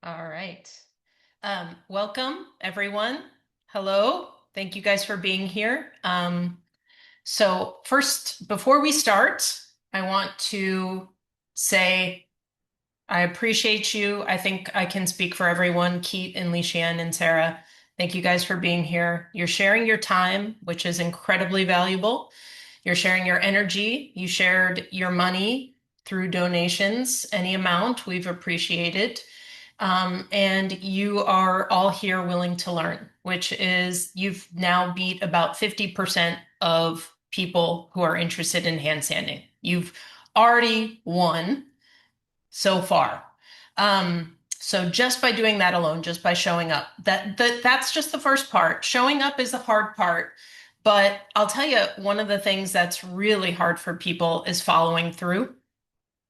All right. Welcome, everyone. Hello. Thank you guys for being here. So first, before we start, I want to say I appreciate you. I think I can speak for everyone, Keat and Shian and Sara. Thank you guys for being here. You're sharing your time, which is incredibly valuable. You're sharing your energy. You shared your money through donations, any amount. We've appreciated. And you are all here willing to learn, which is you've now beat about 50% of people who are interested in hand sanding. You've already won so far. So just by doing that alone, just by showing up, that's just the first part. Showing up is the hard part. But I'll tell you, one of the things that's really hard for people is following through.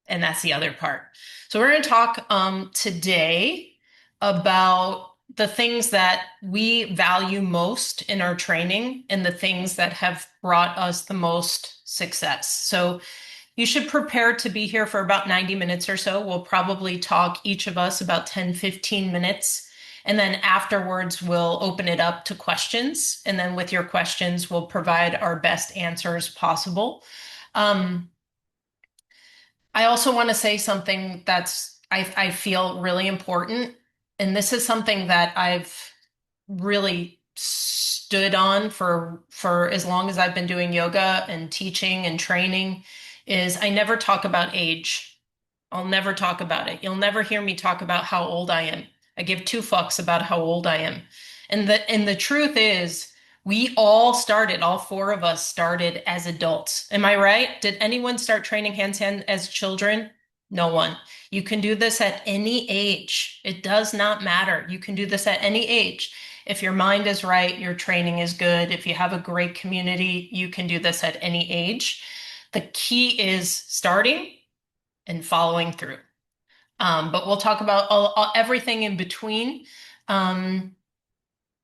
And that's the other part. So we're going to talk today about the things that we value most in our training and the things that have brought us the most success. So you should prepare to be here for about 90 minutes or so. We'll probably talk each of us about 10, 15 minutes. And then afterwards, we'll open it up to questions. And then with your questions, we'll provide our best answers possible. I also want to say something I feel really important. And this is something that I've really stood on for as long as I've been doing yoga and teaching and training is I never talk about age. I'll never talk about it. You'll never hear me talk about how old I am. I give two fucks about how old I am. And the truth is we all started, all four of us started as adults. Am I right? Did anyone start training handstand as children? No one. You can do this at any age. It does not matter. You can do this at any age. If your mind is right, your training is good. If you have a great community, you can do this at any age. The key is starting and following through. But we'll talk about everything in between.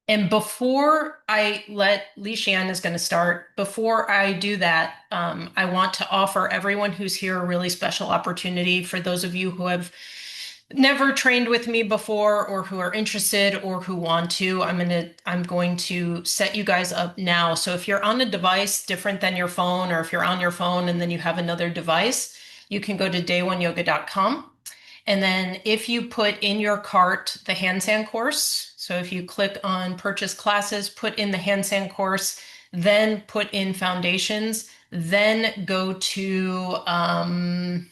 And before I let Shian is going to start, before I do that, I want to offer everyone who's here a really special opportunity for those of you who have never trained with me before or who are interested or who want to. I'm going to set you guys up now. So if you're on a device different than your phone, or if you're on your phone and then you have another device, you can go to dayoneyoga.com. And then if you put in your cart the handstand course, so if you click on purchase classes, put in the handstand course, then put in foundations, then go to, I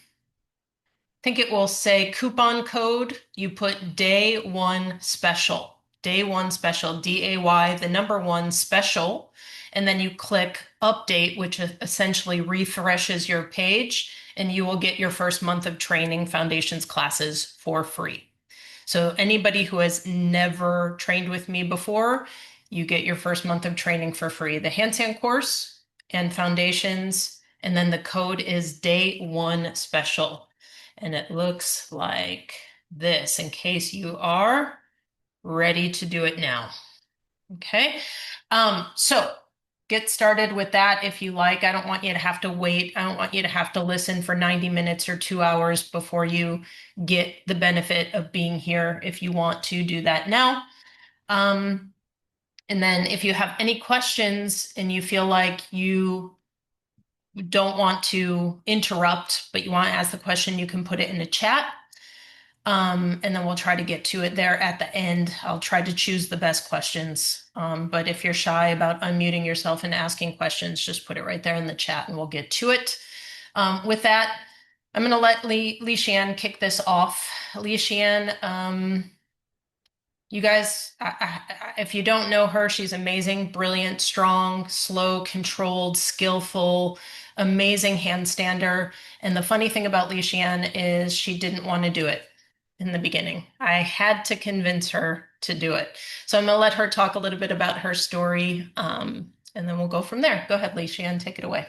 think it will say coupon code. You put day one special, DAY, the number one special. And then you click update, which essentially refreshes your page, and you will get your first month of training foundations classes for free. So anybody who has never trained with me before, you get your first month of training for free. The handstand course and foundations, and then the code is day one special. And it looks like this in case you are ready to do it now. Okay. So get started with that if you like. I don't want you to have to wait. I don't want you to have to listen for 90 minutes or 2 hours before you get the benefit of being here if you want to do that now. And then if you have any questions and you feel like you don't want to interrupt, but you want to ask the question, you can put it in the chat. And then we'll try to get to it there at the end. I'll try to choose the best questions. But if you're shy about unmuting yourself and asking questions, just put it right there in the chat and we'll get to it. With that, I'm going to let Shian kick this off. Shian, you guys, if you don't know her, she's amazing, brilliant, strong, slow, controlled, skillful, amazing handstander. And the funny thing about Shian is she didn't want to do it in the beginning. I had to convince her to do it. So I'm going to let her talk a little bit about her story, and then we'll go from there. Go ahead, Shian, take it away.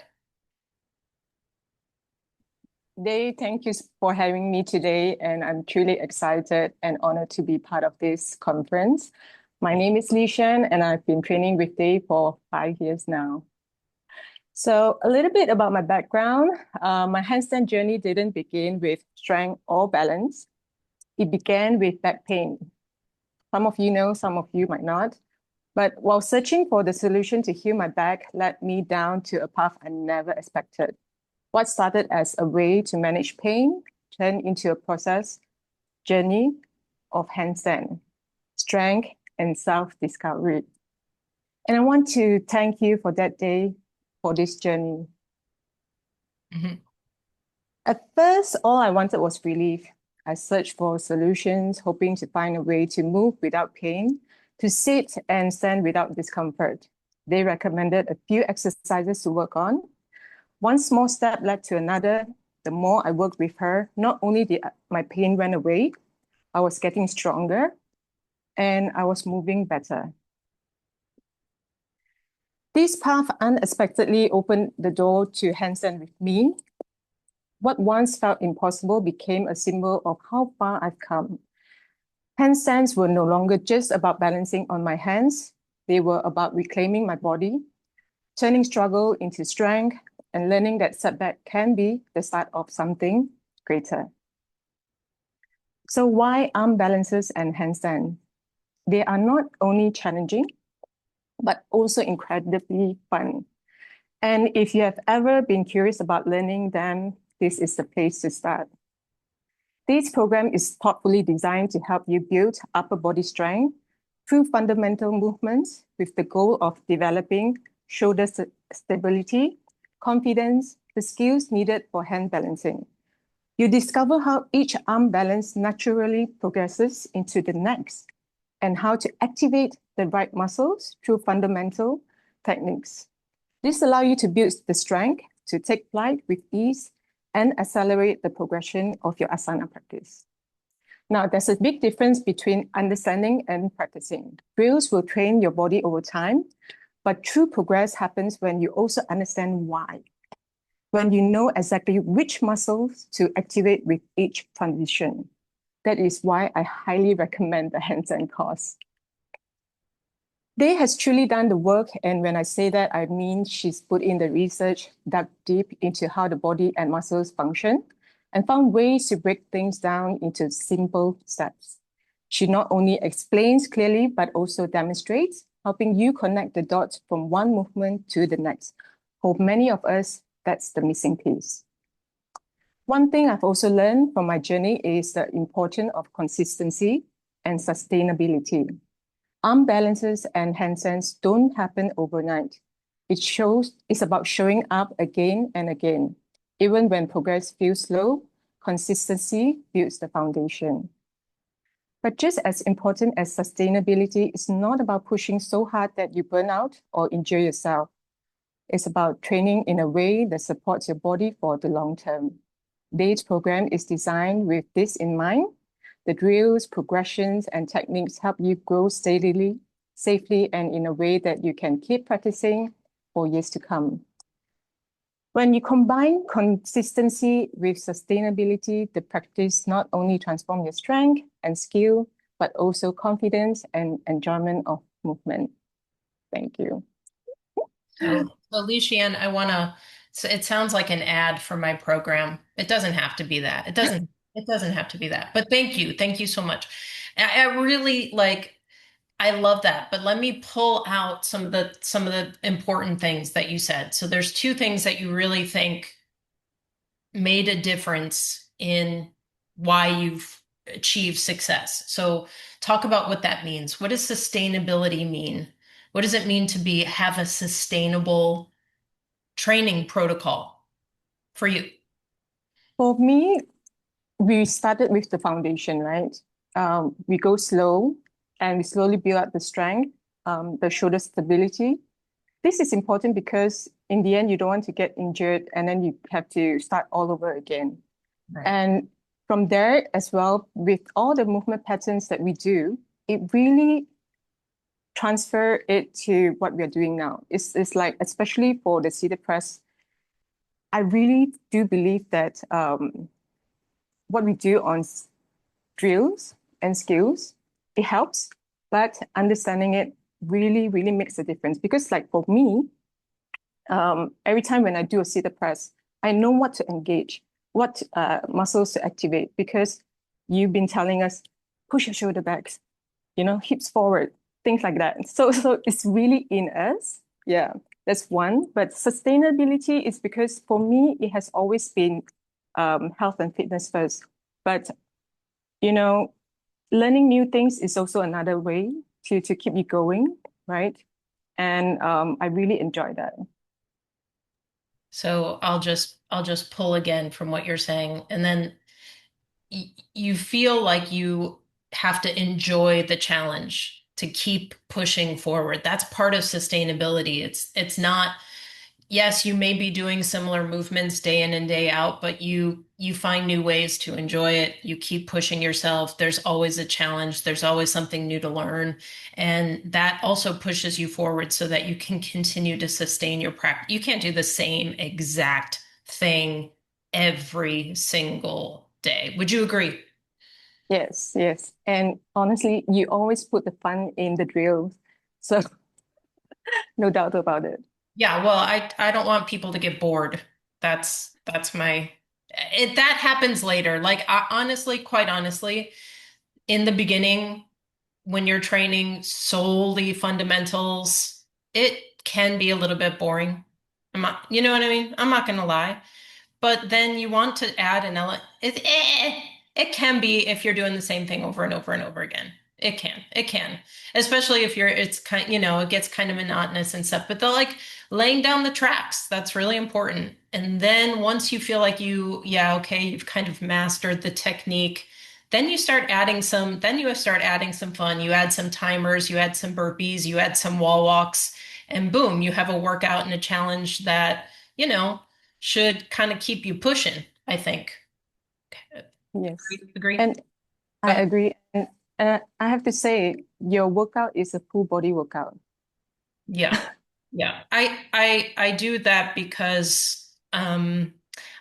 Day, thank you for having me today, and I'm truly excited and honored to be part of this conference. My name is Shian, and I've been training with Day for 5 years now. So a little bit about my background. My handstand journey didn't begin with strength or balance. it began with back pain. Some of you know, some of you might not. But while searching for the solution to heal my back led me down to a path I never expected. What started as a way to manage pain turned into a process journey of handstand, strength, and self-discovery. And I want to thank you for that day, for this journey. Mhm. At first, all I wanted was relief. I searched for solutions, hoping to find a way to move without pain, to sit and stand without discomfort. They recommended a few exercises to work on. One small step led to another. The more I worked with her, not only did my pain went away, I was getting stronger and I was moving better. This path unexpectedly opened the door to handstand with me. What once felt impossible became a symbol of how far I've come. Handstands were no longer just about balancing on my hands. They were about reclaiming my body, turning struggle into strength, and learning that setback can be the start of something greater. So why arm balances and handstand? They are not only challenging, but also incredibly fun. And if you have ever been curious about learning them, this is the place to start. This program is thoughtfully designed to help you build upper body strength through fundamental movements with the goal of developing shoulder stability, confidence, the skills needed for hand balancing. You discover how each arm balance naturally progresses into the next and how to activate the right muscles through fundamental techniques. This allows you to build the strength to take flight with ease and accelerate the progression of your asana practice. Now, there's a big difference between understanding and practicing. Drills will train your body over time, but true progress happens when you also understand why. When you know exactly which muscles to activate with each transition. That is why I highly recommend the handstand course. Day has truly done the work, and when I say that, I mean she's put in the research, dug deep into how the body and muscles function, and found ways to break things down into simple steps. She not only explains clearly, but also demonstrates, helping you connect the dots from one movement to the next. For many of us, that's the missing piece. One thing I've also learned from my journey is the importance of consistency and sustainability. Arm balances and handstands don't happen overnight. It's about showing up again and again. Even when progress feels slow, consistency builds the foundation. But just as important as sustainability is not about pushing so hard that you burn out or injure yourself. It's about training in a way that supports your body for the long term. Date's program is designed with this in mind. The drills, progressions, and techniques help you grow steadily, safely, and in a way that you can keep practicing for years to come. When you combine consistency with sustainability, the practice not only transforms your strength and skill, but also confidence and enjoyment of movement. Thank you. So Shian, so it sounds like an ad for my program. It doesn't have to be that. It doesn't have to be that. But thank you. Thank you so much. I really I love that. But let me pull out some of the important things that you said. So there's two things that you really think made a difference in why you've achieved success. So talk about what that means. What does sustainability mean? What does it mean to have a sustainable training protocol for you? For me, we started with the foundation, right? We go slow and we slowly build up the strength, the shoulder stability. This is important because in the end, you don't want to get injured and then you have to start all over again. Right. And from there as well, with all the movement patterns that we do, it really transfer it to what we're doing now. It's like, especially for the seated press, I really do believe that what we do on drills and skills, it helps, but understanding it really, really makes a difference. Because like for me, every time when I do a seated press, I know what to engage, what muscles to activate, because you've been telling us, push your shoulder back, hips forward, things like that. So it's really in us. Yeah, that's one. But sustainability is because for me, it has always been health and fitness first. But, you know, learning new things is also another way to keep you going, right? And I really enjoy that. So I'll just pull again from what you're saying. And then you feel like you have to enjoy the challenge to keep pushing forward. That's part of sustainability. It's not, yes, you may be doing similar movements day in and day out, but you find new ways to enjoy it. You keep pushing yourself. There's always a challenge. There's always something new to learn. And that also pushes you forward so that you can continue to sustain your practice. You can't do the same exact thing every single day. Would you agree? Yes, yes. And honestly, you always put the fun in the drills. So no doubt about it. Yeah, well, I don't want people to get bored. That's my that happens later. Like honestly, quite honestly, in the beginning when you're training solely fundamentals, it can be a little bit boring. You know what I mean? I'm not gonna lie. But then you want to add an element. It can be if you're doing the same thing over and over and over again. It can, especially if it's kind, it gets kind of monotonous and stuff. But they're like laying down the tracks. That's really important. And then once you feel like yeah, okay, you've kind of mastered the technique, then you start adding some fun. You add some timers, you add some burpees, you add some wall walks, and boom, you have a workout and a challenge that, you know, should kind of keep you pushing, I think. Yes. Agree? And I Go ahead. agree. And I have to say, your workout is a full body workout. Yeah. Yeah. I do that because I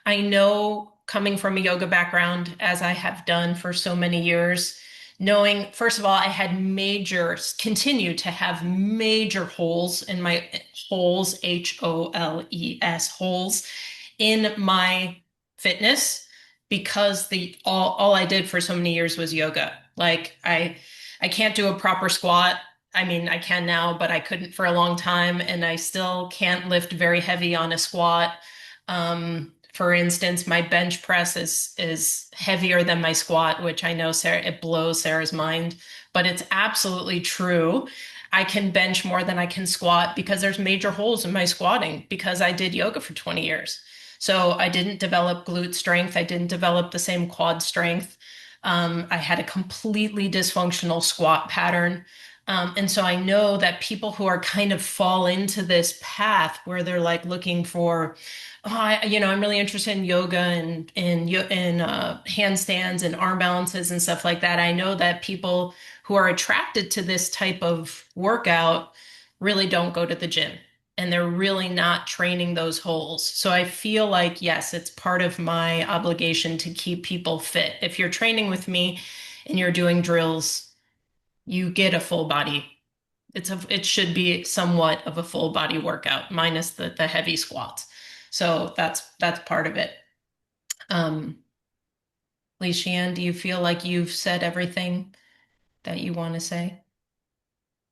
know coming from a yoga background, as I have done for so many years, knowing, first of all, I had continue to have major holes in my holes, HOLES, holes in my fitness because all I did for so many years was yoga. Like I can't do a proper squat. I mean, I can now, but I couldn't for a long time, and I still can't lift very heavy on a squat. For instance, my bench press is heavier than my squat, which I know Sarah, it blows Sarah's mind, but it's absolutely true. I can bench more than I can squat because there's major holes in my squatting because I did yoga for 20 years. So I didn't develop glute strength. I didn't develop the same quad strength. I had a completely dysfunctional squat pattern. And so I know that people who are kind of fall into this path where they're like looking for, oh, I'm really interested in yoga and handstands and arm balances and stuff like that. I know that people who are attracted to this type of workout really don't go to the gym and they're really not training those holes. So I feel like, yes, it's part of my obligation to keep people fit. If you're training with me and you're doing drills, you get a full body. It should be somewhat of a full body workout minus the heavy squats. So that's part of it. Um, Shian, do you feel like you've said everything that you want to say?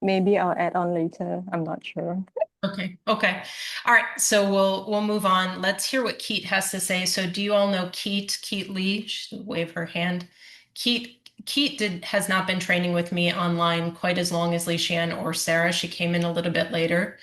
Maybe I'll add on later. I'm not sure. Okay. Okay. All right. So we'll move on. Let's hear what Keat has to say. So do you all know Keat Lee? She wave her hand. Keat has not been training with me online quite as long as Lee Shan or Sarah. She came in a little bit later.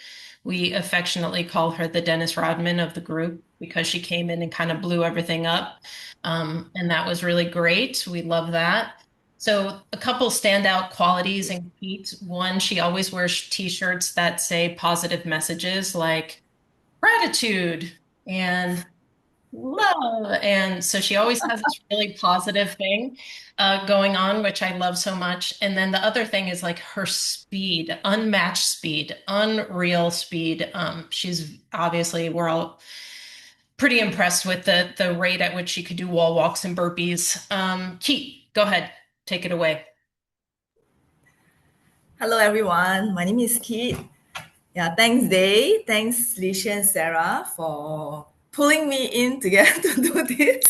We affectionately call her the Dennis Rodman of the group because she came in and kind of blew everything up. And that was really great. We love that. So a couple standout qualities in Keat. One, she always wears t-shirts that say positive messages like gratitude and love. And so she always has this really positive thing going on, which I love so much. And then the other thing is like her speed, unmatched speed, unreal speed. She's obviously, we're all pretty impressed with the rate at which she could do wall walks and burpees. Keat, go ahead, take it away. Hello, everyone. My name is Keat. Yeah, thanks, Day. Thanks, Lisha and Sarah, for pulling me in together to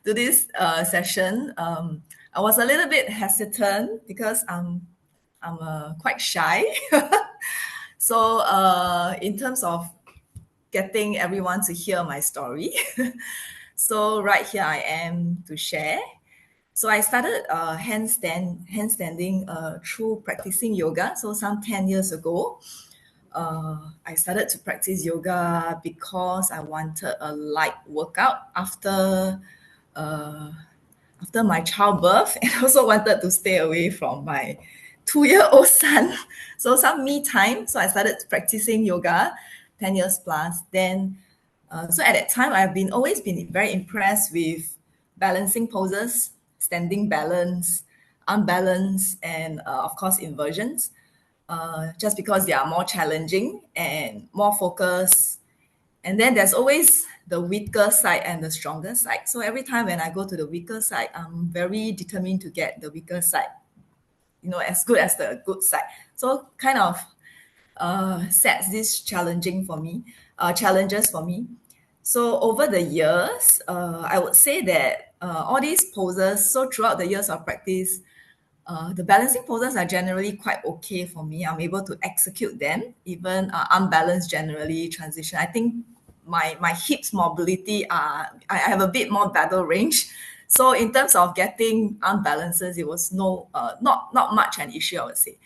do this session. I was a little bit hesitant because I'm quite shy. So in terms of getting everyone to hear my story, so right here I am to share. So I started handstanding through practicing yoga. So some 10 years ago, I started to practice yoga because I wanted a light workout uh, after my childbirth, and also wanted to stay away from my 2-year-old son. So some me time. So I started practicing yoga 10 years plus. Then, so at that time, I've been always been very impressed with balancing poses, standing balance, unbalance, and of course inversions. Just because they are more challenging and more focused. And then there's always the weaker side and the stronger side. So every time when I go to the weaker side, I'm very determined to get the weaker side, as good as the good side. So kind of sets these challenges for me. So over the years, I would say that all these poses, so throughout the years of practice, the balancing poses are generally quite okay for me. I'm able to execute them, even unbalanced generally transition. I think my hips mobility I have a bit more battle range. So in terms of getting unbalances, it was not much an issue, I would say.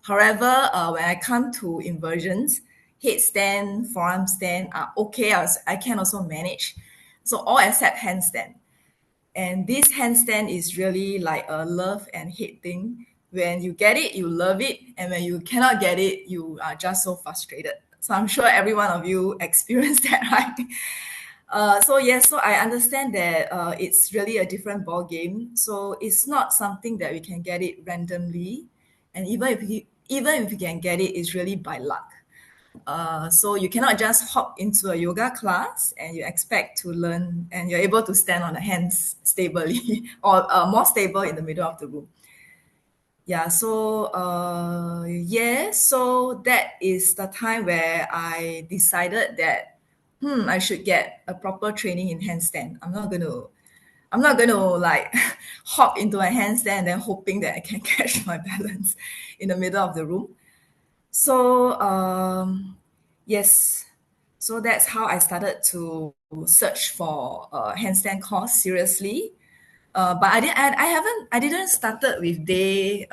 However, when I come to inversions, headstand, forearm stand are okay. I can also manage. So all except handstand. And this handstand is really like a love and hate thing. When you get it, you love it. And when you cannot get it, you are just so frustrated. So I'm sure every one of you experienced that, right? So I understand that it's really a different ball game. So it's not something that we can get it randomly, and even if you can get it, it's really by luck. So you cannot just hop into a yoga class and you expect to learn and you're able to stand on the hands stably or more stable in the middle of the room. Yeah, so that is the time where I decided that I should get a proper training in handstand. I'm not gonna like hop into a handstand and then hoping that I can catch my balance in the middle of the room. So yes, so that's how I started to search for a handstand course seriously. But I didn't started with day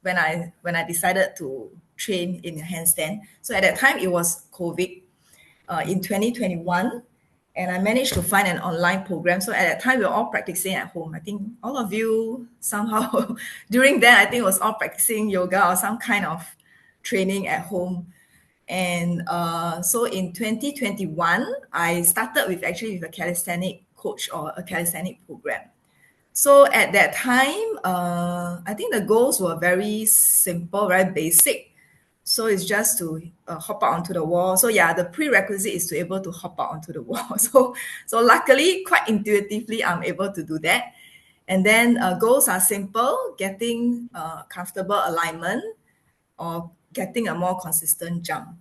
when I decided to train in a handstand. So at that time it was COVID in 2021, and I managed to find an online program. So at that time we were all practicing at home. I think all of you somehow during then I think it was all practicing yoga or some kind of training at home. And so in 2021, I started with a calisthenic coach or a calisthenic program. So at that time, I think the goals were very simple, very basic. So it's just to hop out onto the wall. So yeah, the prerequisite is to able to hop out onto the wall. So luckily, quite intuitively, I'm able to do that. And then goals are simple: getting comfortable alignment or getting a more consistent jump.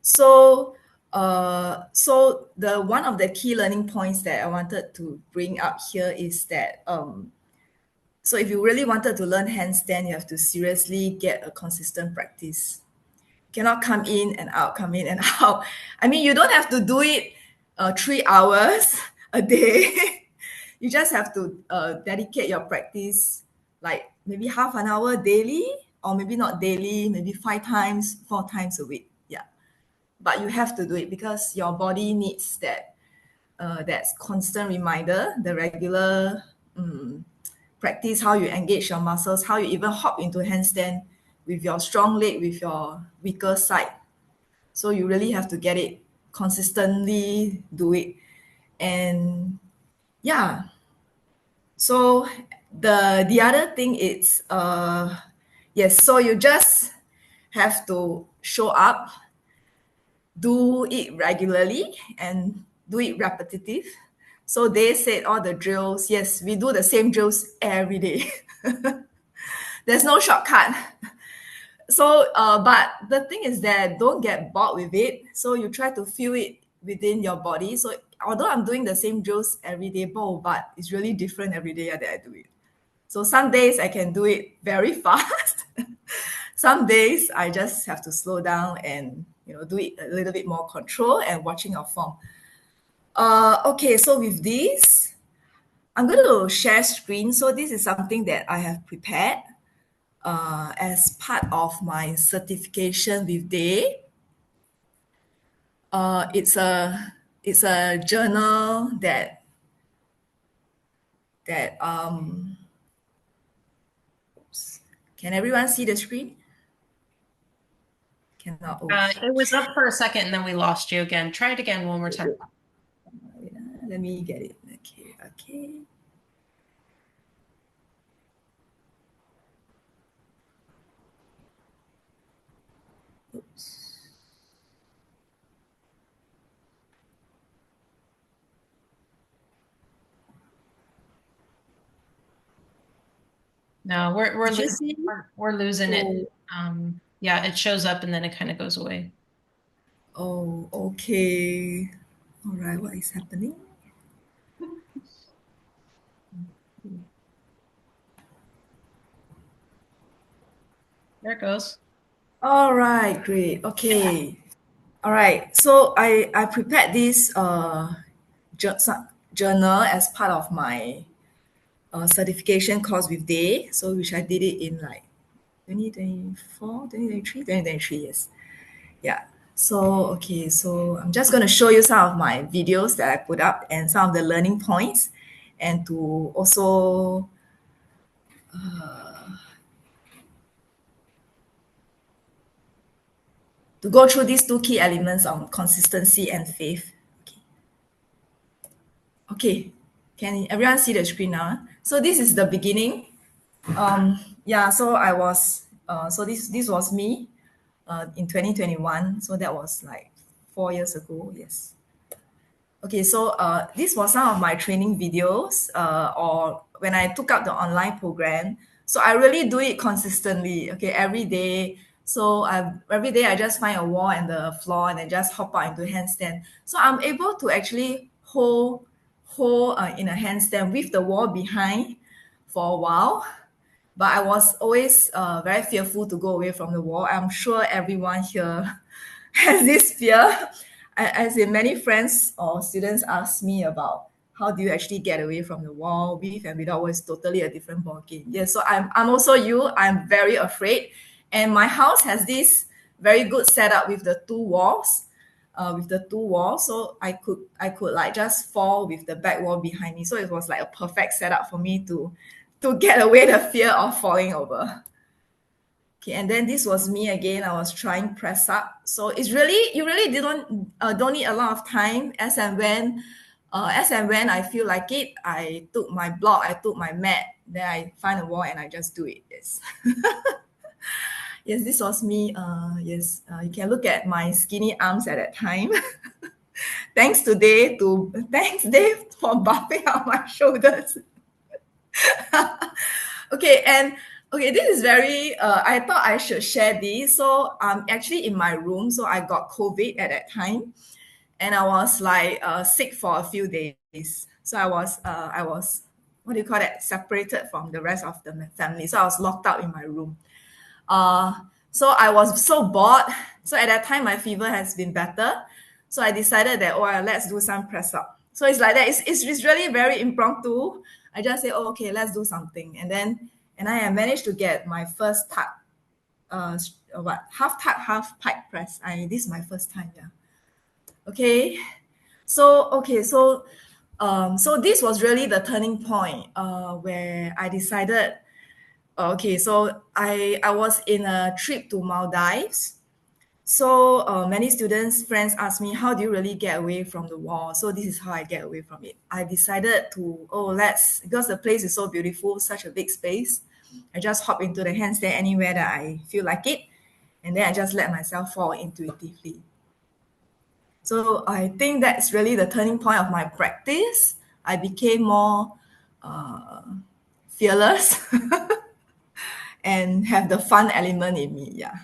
So the one of the key learning points that I wanted to bring up here is that so if you really wanted to learn handstand, you have to seriously get a consistent practice. You cannot come in and out, come in and out. I mean, you don't have to do it 3 hours a day. You just have to dedicate your practice like maybe half an hour daily, or maybe not daily, maybe 5 times, 4 times a week. Yeah, but you have to do it because your body needs that constant reminder, the regular practice, how you engage your muscles, how you even hop into handstand with your strong leg, with your weaker side. So you really have to get it consistently, do it. And yeah, so the other thing is yes, so you just have to show up, do it regularly, and do it repetitive. So they said all the drills, yes, we do the same drills every day. There's no shortcut. So, but the thing is that don't get bored with it. So you try to feel it within your body. So although I'm doing the same drills every day, but it's really different every day that I do it. So some days I can do it very fast. Some days I just have to slow down and do it a little bit more control and watching our form. Okay, so with this, I'm going to share screen. So this is something that I have prepared as part of my certification with Day. It's a journal that oops. Can everyone see the screen? Cannot. It was up for a second and then we lost you again. Try it again one more time. Let me get it. Okay. Oops. No, we're Did you losing, see? we're losing it. Oh. Yeah, it shows up and then it kind of goes away. Oh, okay. All right, what is happening? There it goes. All right, great. Okay. All right. So I prepared this journal as part of my certification course with Day. So which I did it in like 2024, 2023, 2023, yes. Yeah. So okay, so I'm just gonna show you some of my videos that I put up and some of the learning points, and to also to go through these two key elements on consistency and faith. Okay, can everyone see the screen now? So this is the beginning. Yeah, so I was, so this was me in 2021. So that was like 4 years ago, yes. Okay, so this was some of my training videos or when I took up the online program. So I really do it consistently, okay, every day. So every day I just find a wall and the floor and then just hop out into handstand. So I'm able to actually hold in a handstand with the wall behind for a while. But I was always very fearful to go away from the wall. I'm sure everyone here has this fear. As in many friends or students ask me about how do you actually get away from the wall with and without wall is totally a different ballgame. Yes, so I'm also you. I'm very afraid. And my house has this very good setup with the two walls. So I could like just fall with the back wall behind me. So it was like a perfect setup for me to get away the fear of falling over. Okay, and then this was me again. I was trying press up. So it's really you really don't need a lot of time. As and when I feel like it, I took my block, I took my mat, then I find a wall and I just do it. Yes. Yes, this was me. Yes, you can look at my skinny arms at that time. Thanks Dave for bumping out my shoulders. Okay, this is very I thought I should share this. So I'm actually in my room. So I got COVID at that time and I was like sick for a few days. So I was what do you call that, separated from the rest of the family. So I was locked out in my room. uh so I was so bored. So at that time my fever has been better. So I decided that, let's do some press up. So it's like that. It's really very impromptu. I just say, okay, let's do something. And I managed to get my first tuck, half tuck, half pike press. This is my first time, yeah. Okay. So this was really the turning point where I decided, okay, so I was in a trip to Maldives. So many students, friends ask me, how do you really get away from the wall? So this is how I get away from it. I decided to, because the place is so beautiful, such a big space, I just hop into the handstand anywhere that I feel like it. And then I just let myself fall intuitively. So I think that's really the turning point of my practice. I became more fearless and have the fun element in me, yeah.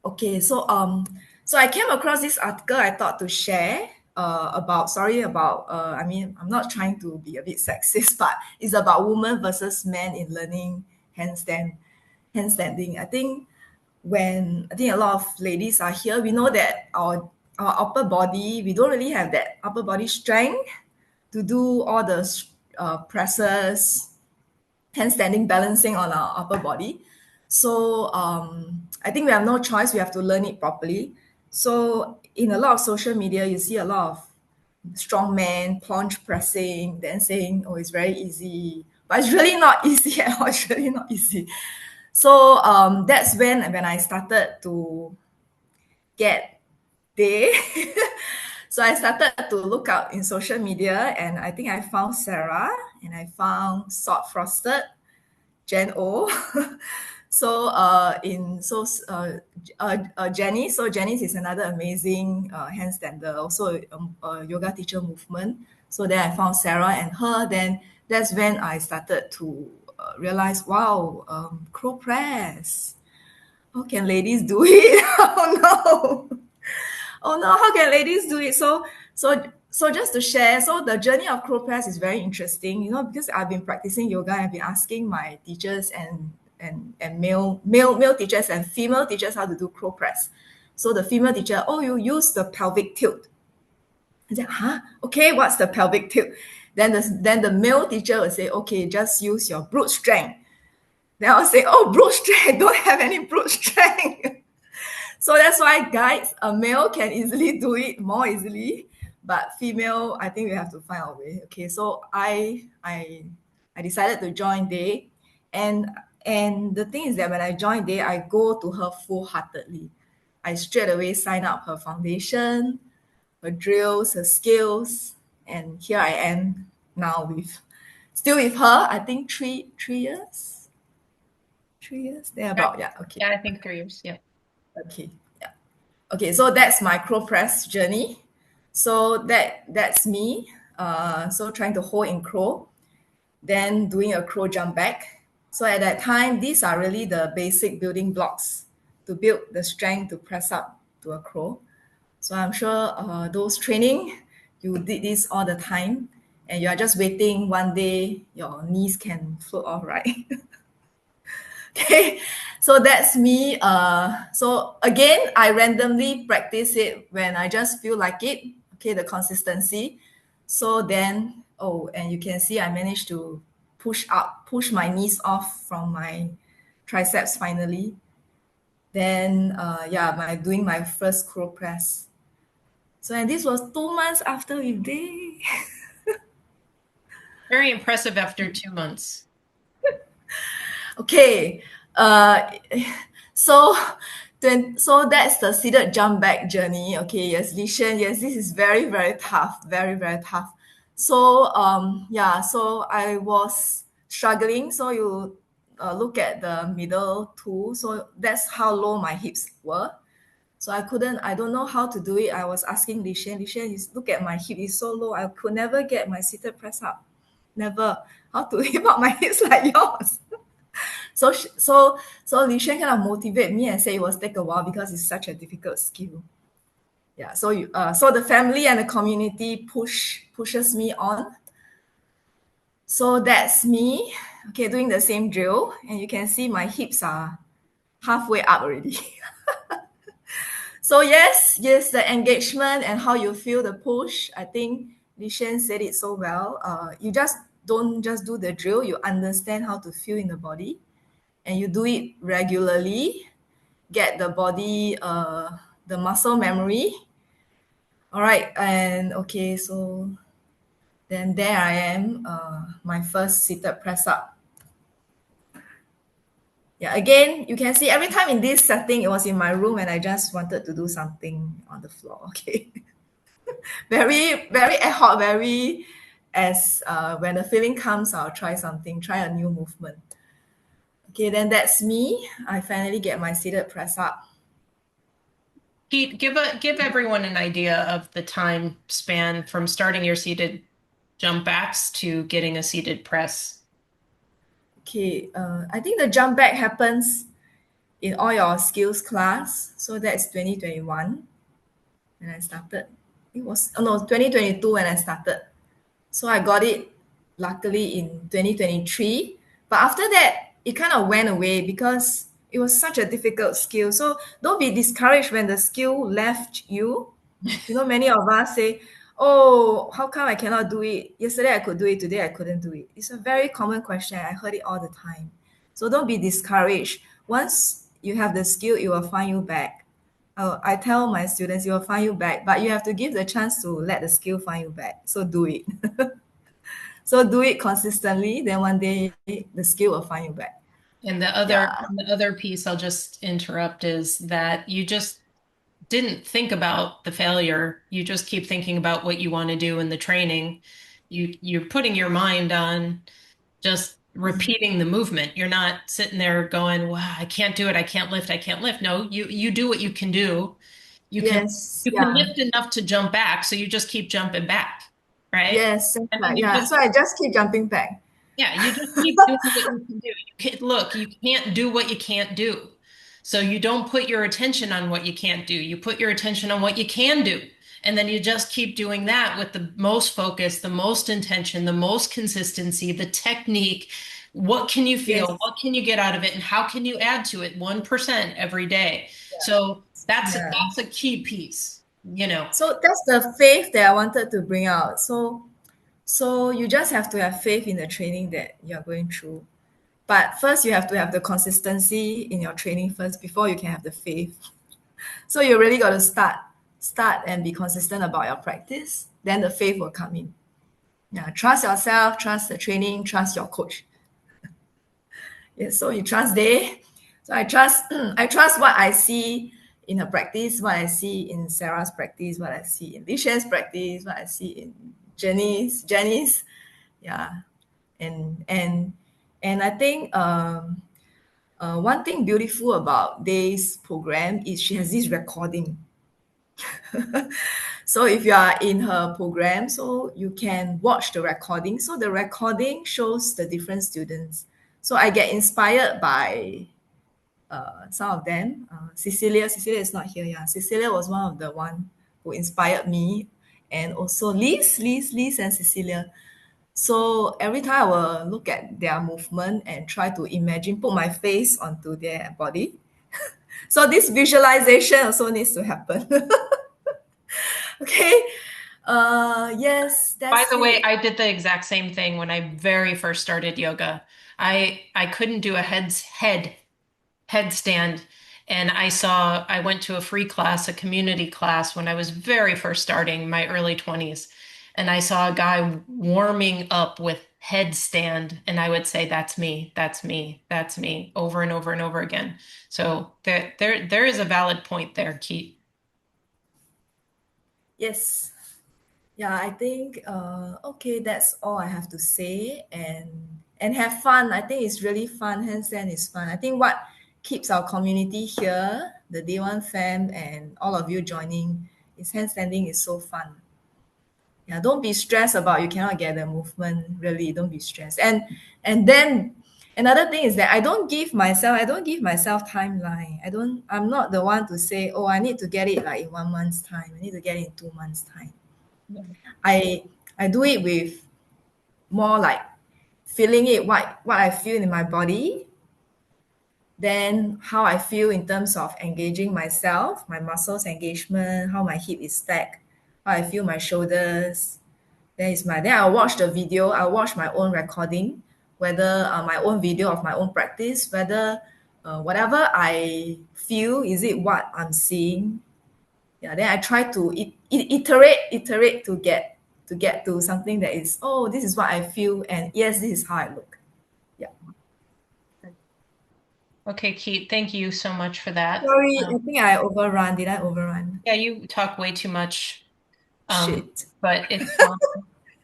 Okay, so I came across this article I thought to share. I mean, I'm not trying to be a bit sexist, but it's about women versus men in learning handstanding. I think a lot of ladies are here, we know that our upper body, we don't really have that upper body strength to do all the presses, handstanding, balancing on our upper body. So I think we have no choice. We have to learn it properly. So in a lot of social media, you see a lot of strong men plunge pressing, then saying, "Oh, it's very easy," but it's really not easy at all. It's really not easy. So that's when I started to get day. So I started to look out in social media, and I think I found Sara, and I found Salt Frosted, Jen O. So Jenny. So Jenny is another amazing handstander, also a yoga teacher movement. So then I found Sara and her. Then that's when I started to realize, wow, crow press. How can ladies do it? Oh no! Oh no! How can ladies do it? So just to share, so the journey of crow press is very interesting, you know, because I've been practicing yoga. I've been asking my teachers and male teachers and female teachers how to do crow press. So the female teacher, oh, you use the pelvic tilt. I said, huh? Okay, what's the pelvic tilt? Then the male teacher will say, okay, just use your brute strength. Then I'll say, oh, brute strength, don't have any brute strength. So that's why guys, a male can easily do it more easily, but female, I think we have to find a way. Okay, so I decided to join Day, and the thing is that when I joined Day, I go to her full-heartedly. I straight away sign up her foundation, her drills, her skills, and here I am now still with her. I think three years, 3 years. There about, yeah. Okay. Yeah, I think 3 years. Yeah. Okay. Yeah. Okay. So that's my crow press journey. So that's me. So trying to hold in crow, then doing a crow jump back. So at that time, these are really the basic building blocks to build the strength to press up to a crow. So I'm sure those training, you did this all the time, and you are just waiting one day your knees can float off, right? Okay, so that's me. So again, I randomly practice it when I just feel like it. Okay, the consistency. So then, oh, and you can see I managed to push my knees off from my triceps finally. Then, doing my first crow press. So, and this was 2 months after we did. Very impressive after 2 months. Okay, so so that's the seated jump back journey. Okay, yes, Lishan, yes, this is very, very tough, very, very tough. So so I was struggling. So you look at the middle two. So that's how low my hips were. So I don't know how to do it. I was asking Lishan, look at my hip, it's so low. I could never get my seated press up. Never. How to lift up my hips like yours? So Li Shen kind of motivated me and say it will take a while because it's such a difficult skill. Yeah. So the family and the community pushes me on. So that's me. Okay, doing the same drill, and you can see my hips are halfway up already. So yes, the engagement and how you feel the push. I think Li Shen said it so well. You just don't just do the drill. You understand how to feel in the body, and you do it regularly, get the body, the muscle memory. All right, and okay, so then there I am, my first seated press up. Yeah, again, you can see every time in this setting, it was in my room and I just wanted to do something on the floor. Okay. Very, very ad hoc, very as when the feeling comes, I'll try something, try a new movement. Okay, then that's me. I finally get my seated press up. Keat, give everyone an idea of the time span from starting your seated jump backs to getting a seated press. Okay, I think the jump back happens in all your skills class. So that's 2021 when I started. it was, oh no, 2022 when I started. So I got it luckily in 2023. But after that, it kind of went away because it was such a difficult skill. So don't be discouraged when the skill left you. You know, many of us say, oh, how come I cannot do it? Yesterday I could do it, today I couldn't do it. It's a very common question. I heard it all the time. So don't be discouraged. Once you have the skill, it will find you back. I tell my students, it will find you back, but you have to give the chance to let the skill find you back. So do it. So do it consistently, then one day the skill will find you back. And Yeah. the other piece I'll just interrupt is that you just didn't think about the failure. You just keep thinking about what you want to do in the training. You're putting your mind on just repeating the movement. You're not sitting there going, "Wow, I can't do it. I can't lift. I can't lift." No, you do what you can do. You can Yes. you can Yeah. lift enough to jump back, so you just keep jumping back, right? Yes. That's And then right. you Yeah. just So I just keep jumping back. yeah, you just keep doing what you can do. Look, you can't do what you can't do. So you don't put your attention on what you can't do. You put your attention on what you can do. And then you just keep doing that with the most focus, the most intention, the most consistency, the technique. What can you feel? Yes. What can you get out of it? And how can you add to it 1% every day? So Yeah. that's a key piece, you know. So that's the faith that I wanted to bring out. So you just have to have faith in the training that you're going through. But first you have to have the consistency in your training first before you can have the faith. So you really got to start and be consistent about your practice. Then the faith will come in. Yeah, trust yourself, trust the training, trust your coach. Yes, so you trust they. So I trust I trust what I see in her practice, what I see in Sarah's practice, what I see in Lishan's practice, what I see in Jenny's. Yeah. And I think one thing beautiful about Day's program is she has this recording. So if you are in her program, so you can watch the recording. So the recording shows the different students. So I get inspired by some of them. Cecilia is not here. Yeah, Cecilia was one of the one who inspired me, and also Liz, and Cecilia. So every time I will look at their movement and try to imagine, put my face onto their body. So this visualization also needs to happen. Okay. Yes, By that's the way, it. I did the exact same thing when I very first started yoga. I couldn't do a headstand, and I went to a free class, a community class when I was very first starting, my early 20s, and I saw a guy warming up with headstand, and I would say, "That's me, that's me, that's me," over and over and over again. So there is a valid point there, Keat. Yes. Yeah, I think okay, that's all I have to say, and have fun. I think it's really fun. Handstand is fun. I think what keeps our community here, the Day One fam and all of you joining, is handstanding is so fun. Yeah, don't be stressed about you cannot get the movement. Really, don't be stressed. And then another thing is that I don't give myself timeline. I'm not the one to say, oh, I need to get it like in 1 month's time. I need to get it in 2 months' time. I I do it with more like feeling it what I feel in my body, then how I feel in terms of engaging myself, my muscles engagement, how my hip is stacked, how I feel my shoulders. Then I'll watch the video, I'll watch my own recording, whether my own video of my own practice, whether whatever I feel, is it what I'm seeing? Yeah, then I try to iterate to get to something that is, oh, this is what I feel, and yes, this is how I look. Yeah. Okay, Keat, thank you so much for that. Sorry, I think I overrun. Did I overrun? Yeah, you talk way too much. Shit. But it's fine.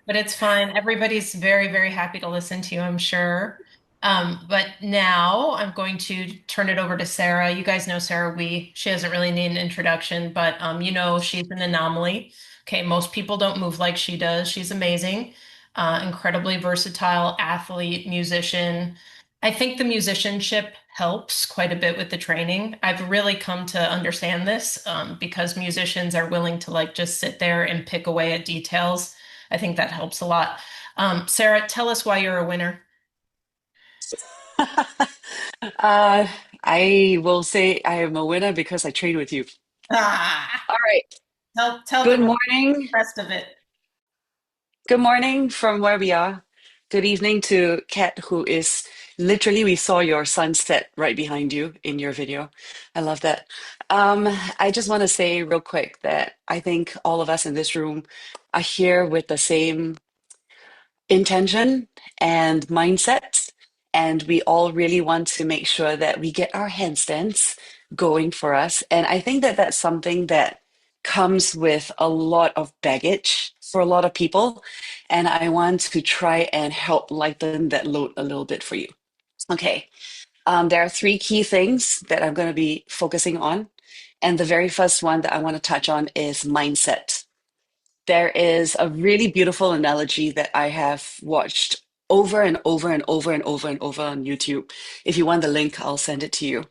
But it's fine. Everybody's very, very happy to listen to you, I'm sure. But now I'm going to turn it over to Sarah. You guys know Sarah she doesn't really need an introduction, but you know she's an anomaly. Okay, most people don't move like she does. She's amazing, incredibly versatile athlete, musician. I think the musicianship helps quite a bit with the training. I've really come to understand this because musicians are willing to like just sit there and pick away at details. I think that helps a lot. Sarah, tell us why you're a winner. Uh, I will say I am a winner because I train with you. Ah, All right. tell Good the morning. rest of it. Good morning from where we are. Good evening to Kat, who is literally, we saw your sunset right behind you in your video. I love that. I just want to say real quick that I think all of us in this room are here with the same intention and mindset. And we all really want to make sure that we get our handstands going for us. And I think that that's something that comes with a lot of baggage for a lot of people. And I want to try and help lighten that load a little bit for you. Okay. There are three key things that I'm going to be focusing on. And the very first one that I want to touch on is mindset. There is a really beautiful analogy that I have watched over and over and over and over and over on YouTube. If you want the link, I'll send it to you.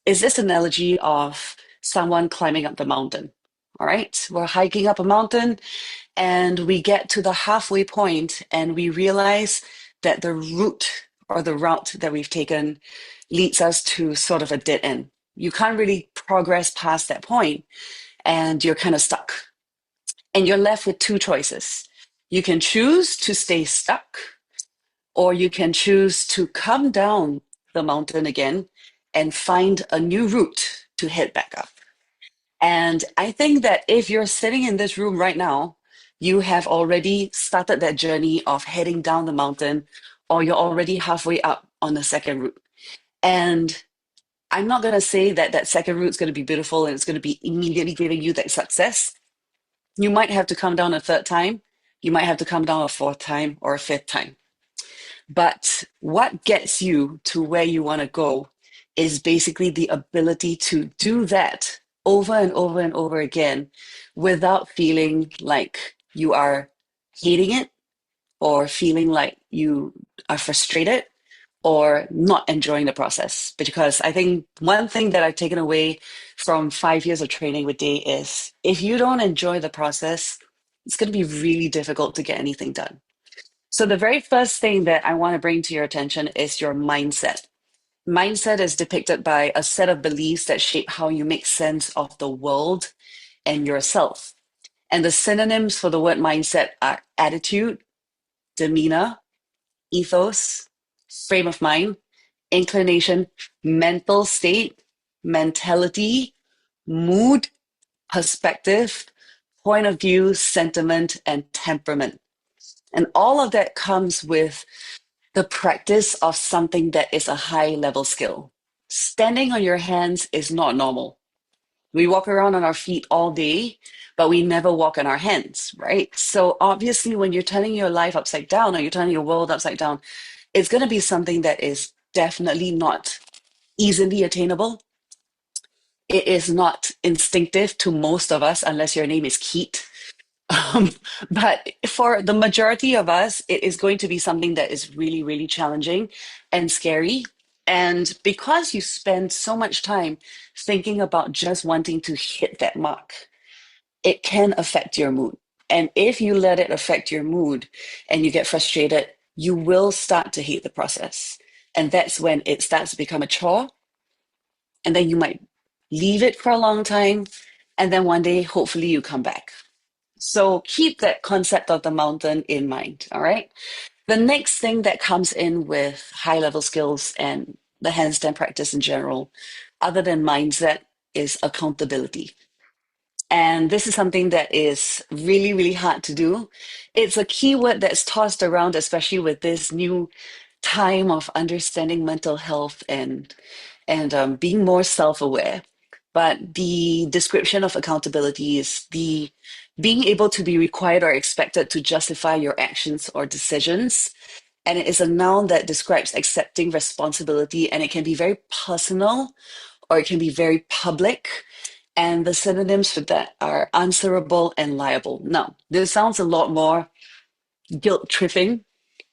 Is this analogy of someone climbing up the mountain? All right, we're hiking up a mountain and we get to the halfway point and we realize that the route or the route that we've taken leads us to sort of a dead end. You can't really progress past that point and you're kind of stuck and you're left with two choices. You can choose to stay stuck, or you can choose to come down the mountain again and find a new route to head back up. And I think that if you're sitting in this room right now, you have already started that journey of heading down the mountain, or you're already halfway up on the second route. And I'm not going to say that that second route is going to be beautiful and it's going to be immediately giving you that success. You might have to come down a third time. You might have to come down a fourth time or a fifth time. But what gets you to where you want to go is basically the ability to do that over and over and over again without feeling like you are hating it or feeling like you are frustrated or not enjoying the process. Because I think one thing that I've taken away from 5 years of training with Day is if you don't enjoy the process, it's going to be really difficult to get anything done. So, the very first thing that I want to bring to your attention is your mindset. Mindset is depicted by a set of beliefs that shape how you make sense of the world and yourself. And the synonyms for the word mindset are attitude, demeanor, ethos, frame of mind, inclination, mental state, mentality, mood, perspective, point of view, sentiment, and temperament. And all of that comes with the practice of something that is a high level skill. Standing on your hands is not normal. We walk around on our feet all day, but we never walk on our hands, right? So obviously, when you're turning your life upside down or you're turning your world upside down, it's going to be something that is definitely not easily attainable. It is not instinctive to most of us, unless your name is Keat. Um, but for the majority of us, it is going to be something that is really, really challenging and scary. And because you spend so much time thinking about just wanting to hit that mark, it can affect your mood. And if you let it affect your mood and you get frustrated, you will start to hate the process. And that's when it starts to become a chore. And then you might leave it for a long time. And then one day, hopefully, you come back. So keep that concept of the mountain in mind. All right. The next thing that comes in with high level skills and the handstand practice in general, other than mindset, is accountability. And this is something that is really, really hard to do. It's a keyword that's tossed around, especially with this new time of understanding mental health and being more self-aware. But the description of accountability is the being able to be required or expected to justify your actions or decisions. And it is a noun that describes accepting responsibility, and it can be very personal or it can be very public. And the synonyms for that are answerable and liable. Now, this sounds a lot more guilt tripping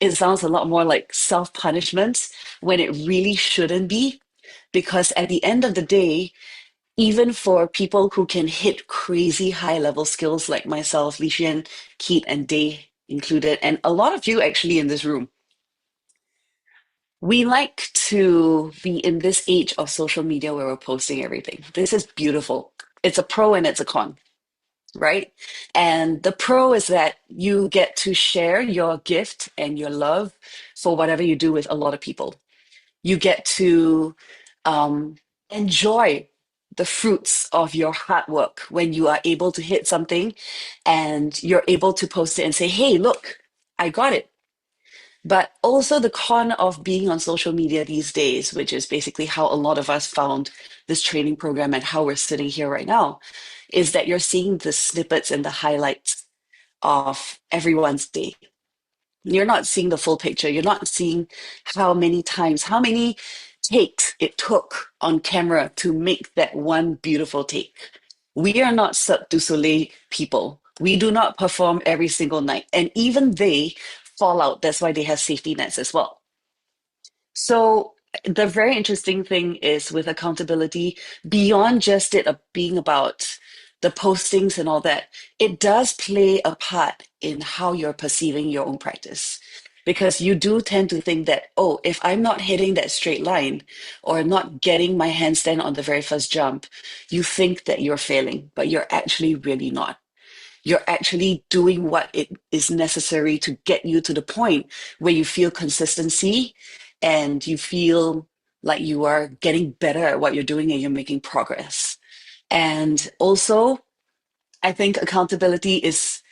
it sounds a lot more like self-punishment when it really shouldn't be. Because at the end of the day, even for people who can hit crazy high level skills like myself, Lishian, Keat, and Day included, and a lot of you actually in this room, we like to be in this age of social media where we're posting everything. This is beautiful. It's a pro and it's a con, right? And the pro is that you get to share your gift and your love for whatever you do with a lot of people. You get to um, enjoy the fruits of your hard work when you are able to hit something and you're able to post it and say, hey, look, I got it. But also the con of being on social media these days, which is basically how a lot of us found this training program and how we're sitting here right now, is that you're seeing the snippets and the highlights of everyone's day. You're not seeing the full picture. You're not seeing how many times, how many takes it took on camera to make that one beautiful take. We are not Cirque du Soleil people. We do not perform every single night. And even they fall out. That's why they have safety nets as well. So the very interesting thing is with accountability, beyond just it being about the postings and all that, it does play a part in how you're perceiving your own practice. Because you do tend to think that, oh, if I'm not hitting that straight line or not getting my handstand on the very first jump, you think that you're failing, but you're actually really not. You're actually doing what it is necessary to get you to the point where you feel consistency and you feel like you are getting better at what you're doing and you're making progress. And also, I think accountability is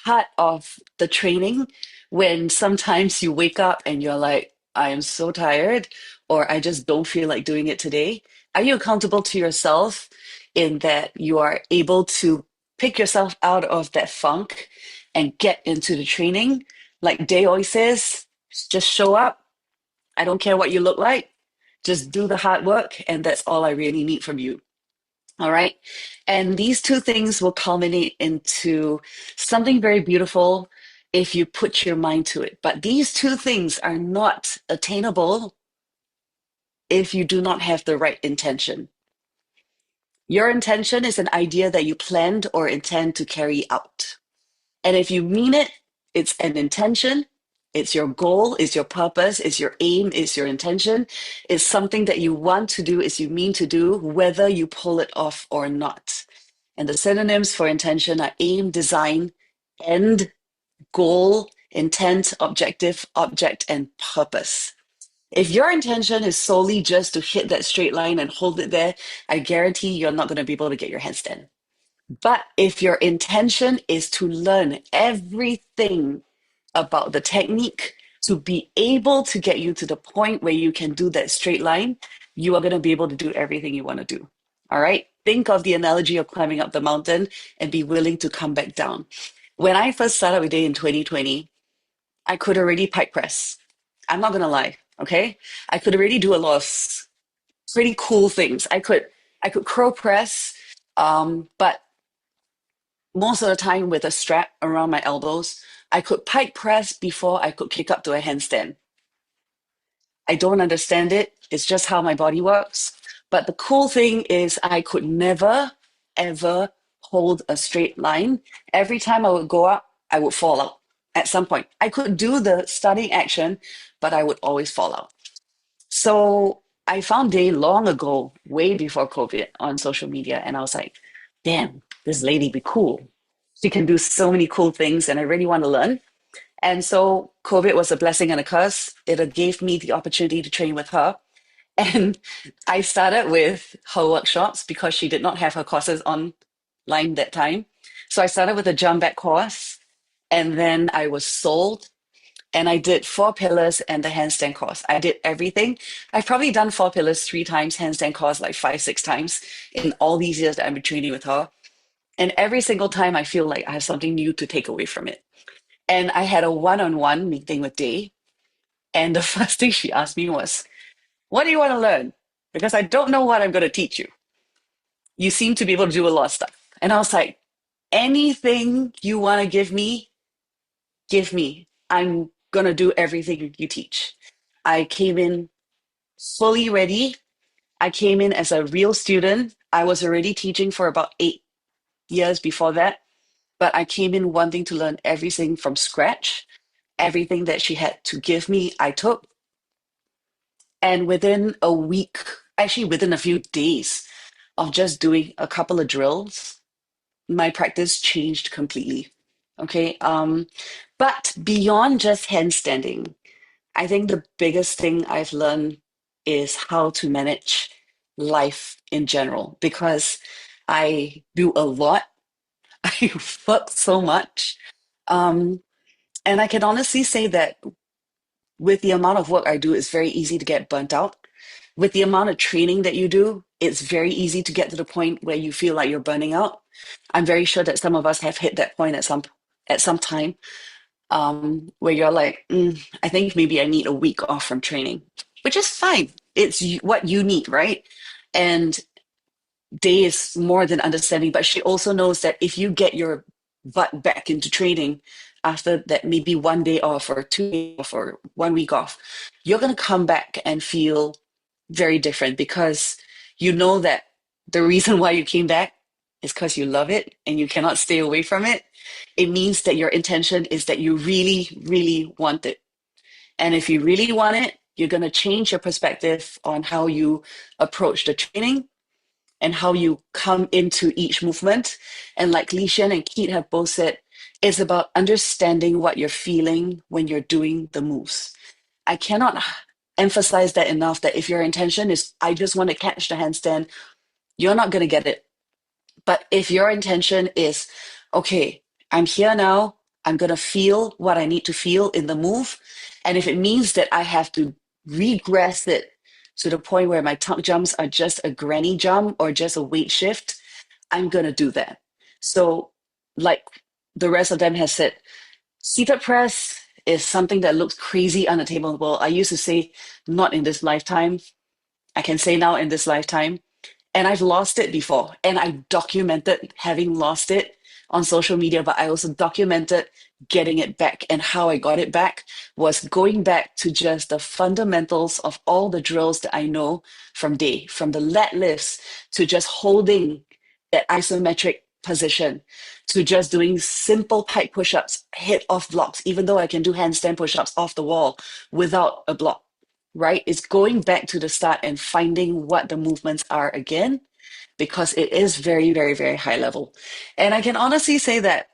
part of the training when sometimes you wake up and you're like, I am so tired, or I just don't feel like doing it today. Are you accountable to yourself in that you are able to pick yourself out of that funk and get into the training? Like Day always says, just show up. I don't care what you look like. Just do the hard work, and that's all I really need from you. All right. And these two things will culminate into something very beautiful if you put your mind to it. But these two things are not attainable if you do not have the right intention. Your intention is an idea that you planned or intend to carry out. And if you mean it, it's an intention. It's your goal, it's your purpose, it's your aim, it's your intention. It's something that you want to do, it's you mean to do, whether you pull it off or not. And the synonyms for intention are aim, design, end, goal, intent, objective, object, and purpose. If your intention is solely just to hit that straight line and hold it there, I guarantee you're not going to be able to get your handstand. But if your intention is to learn everything about the technique to be able to get you to the point where you can do that straight line, you are going to be able to do everything you want to do. All right. Think of the analogy of climbing up the mountain and be willing to come back down. When I first started with Day in 2020, I could already pike press. I'm not going to lie. Okay. I could already do a lot of pretty cool things. I could crow press, but most of the time with a strap around my elbows. I could pike press before I could kick up to a handstand. I don't understand it. It's just how my body works. But the cool thing is I could never, ever hold a straight line. Every time I would go up, I would fall out at some point. I could do the starting action, but I would always fall out. So I found Day long ago, way before COVID, on social media, and I was like, damn, this lady be cool. She can do so many cool things, and I really want to learn. And so COVID was a blessing and a curse. It gave me the opportunity to train with her. And I started with her workshops because she did not have her courses online that time. So I started with a jump back course, and then I was sold. And I did 4 pillars and the handstand course. I did everything. I've probably done 4 pillars 3 times, handstand course like 5, 6 times in all these years that I've been training with her. And every single time I feel like I have something new to take away from it. And I had a one-on-one meeting with Day. And the first thing she asked me was, what do you want to learn? Because I don't know what I'm going to teach you. You seem to be able to do a lot of stuff. And I was like, anything you want to give me, give me. I'm going to do everything you teach. I came in fully ready. I came in as a real student. I was already teaching for about 8 years before that, but I came in wanting to learn everything from scratch. Everything that she had to give me, I took. And within a week, actually within a few days of just doing a couple of drills, my practice changed completely. Okay. But beyond just handstanding, I think the biggest thing I've learned is how to manage life in general because I do a lot. I work so much. Um, and I can honestly say that with the amount of work I do, it's very easy to get burnt out. With the amount of training that you do, it's very easy to get to the point where you feel like you're burning out. I'm very sure that some of us have hit that point at some time where you're like, I think maybe I need a week off from training, which is fine. It's what you need, right? And Day is more than understanding, but she also knows that if you get your butt back into training after that, maybe 1 day off or 2 days off or 1 week off, you're going to come back and feel very different because you know that the reason why you came back is because you love it and you cannot stay away from it. It means that your intention is that you really, really want it. And if you really want it, you're going to change your perspective on how you approach the training and how you come into each movement. And like Shian and Keat have both said, it's about understanding what you're feeling when you're doing the moves. I cannot emphasize that enough that if your intention is, I just want to catch the handstand, you're not going to get it. But if your intention is, okay, I'm here now, I'm going to feel what I need to feel in the move. And if it means that I have to regress it to the point where my tuck jumps are just a granny jump or just a weight shift, I'm going to do that. So, like the rest of them has said, seated press is something that looks crazy unattainable. I used to say, not in this lifetime. I can say now in this lifetime. And I've lost it before. And I documented having lost it on social media, but I also documented getting it back. And how I got it back was going back to just the fundamentals of all the drills that I know from Day, from the lat lifts to just holding that isometric position to just doing simple pike push-ups, hit off blocks, even though I can do handstand push-ups off the wall without a block, right? It's going back to the start and finding what the movements are again, because it is very, very, very high level. And I can honestly say that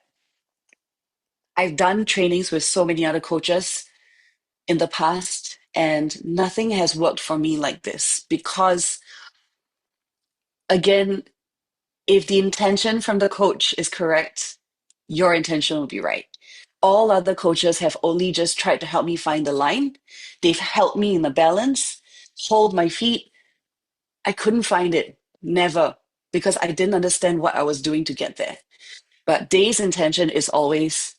I've done trainings with so many other coaches in the past, and nothing has worked for me like this because, again, if the intention from the coach is correct, your intention will be right. All other coaches have only just tried to help me find the line. They've helped me in the balance, hold my feet. I couldn't find it, never, because I didn't understand what I was doing to get there. But Day's intention is always,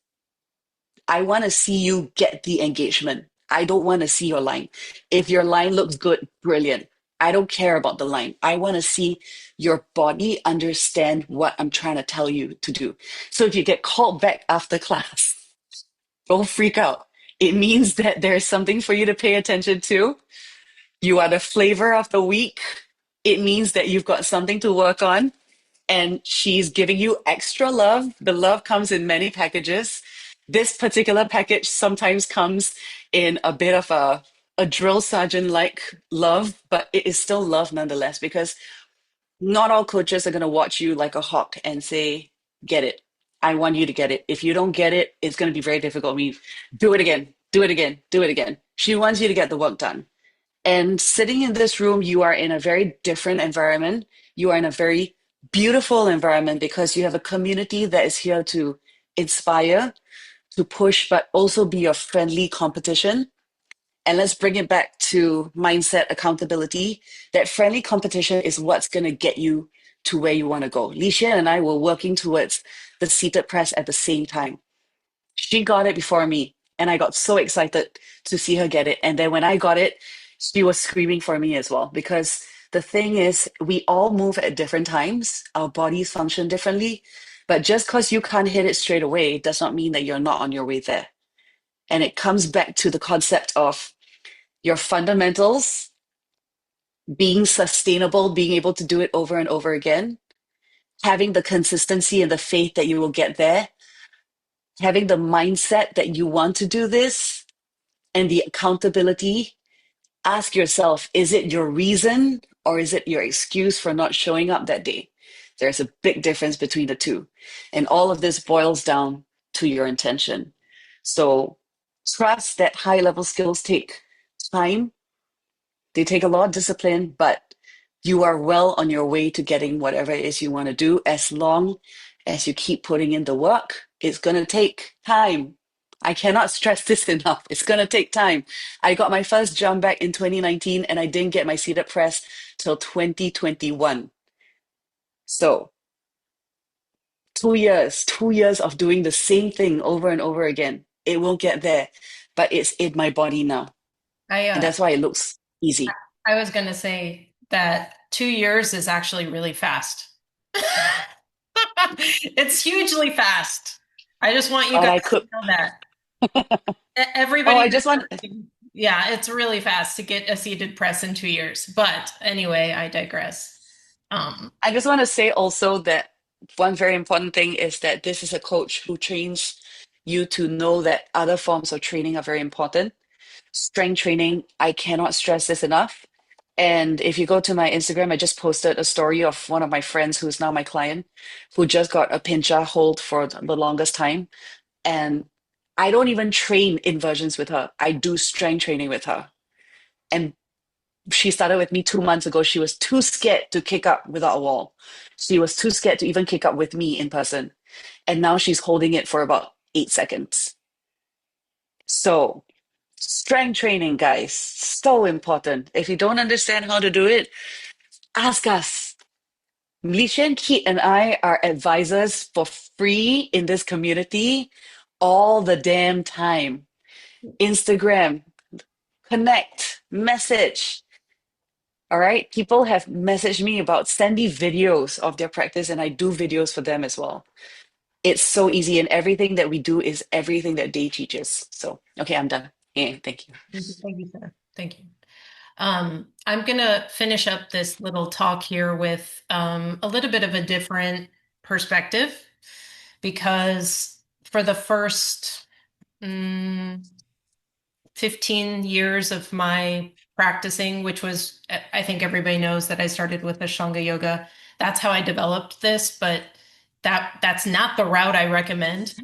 I want to see you get the engagement. I don't want to see your line. If your line looks good, brilliant. I don't care about the line. I want to see your body understand what I'm trying to tell you to do. So if you get called back after class, don't freak out. It means that there's something for you to pay attention to. You are the flavor of the week. It means that you've got something to work on, and she's giving you extra love. The love comes in many packages. This particular package sometimes comes in a bit of a drill sergeant like love, but it is still love nonetheless, because not all coaches are going to watch you like a hawk and say, get it. I want you to get it. If you don't get it, it's going to be very difficult. Do it again, do it again, do it again. She wants you to get the work done. And sitting in this room, you are in a very different environment. You are in a very beautiful environment because you have a community that is here to inspire, to push, but also be your friendly competition. And let's bring it back to mindset accountability. That friendly competition is what's going to get you to where you want to go. Shian and I were working towards the seated press at the same time. She got it before me, and I got so excited to see her get it. And then when I got it, she was screaming for me as well, because the thing is, we all move at different times. Our bodies function differently. But just because you can't hit it straight away does not mean that you're not on your way there. And it comes back to the concept of your fundamentals, being sustainable, being able to do it over and over again, having the consistency and the faith that you will get there, having the mindset that you want to do this, and the accountability. Ask yourself, is it your reason or is it your excuse for not showing up that day? There's a big difference between the two. And all of this boils down to your intention. So trust that high level skills take time, they take a lot of discipline, but you are well on your way to getting whatever it is you want to do as long as you keep putting in the work. It's going to take time. I cannot stress this enough. It's going to take time. I got my first jump back in 2019 and I didn't get my seated press till 2021. So 2 years of doing the same thing over and over again. It will get there, but it's in my body now. I And that's why it looks easy. I was going to say that 2 years is actually really fast. It's hugely fast. I just want you But guys I to could, know that. oh, Everybody I who's just want, working, yeah, it's really fast to get a seated press in 2 years. But anyway, I digress. I just want to say also that one very important thing is that this is a coach who trains you to know that other forms of training are very important. Strength training, I cannot stress this enough. And if you go to my Instagram, I just posted a story of one of my friends who's now my client, who just got a pincha hold for the longest time. And I don't even train inversions with her. I do strength training with her. And she started with me 2 months ago. She was too scared to kick up without a wall. She was too scared to even kick up with me in person. And now she's holding it for about 8 seconds. So, strength training, guys, so important. If you don't understand how to do it, ask us. Lishan, Keat, and I are advisors for free in this community all the damn time. Instagram, connect, message. All right. People have messaged me about send me videos of their practice, and I do videos for them as well. It's so easy, and everything that we do is everything that Day teaches. So, okay, I'm done. Yeah, thank you. Thank you, sir. Thank you. I'm gonna finish up this little talk here with a little bit of a different perspective because for the first 15 years of my practicing, which was, I think everybody knows that I started with Ashtanga yoga. That's how I developed this, but that's not the route I recommend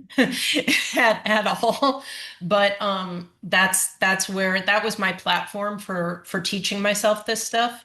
at all. But that's where that was my platform for teaching myself this stuff.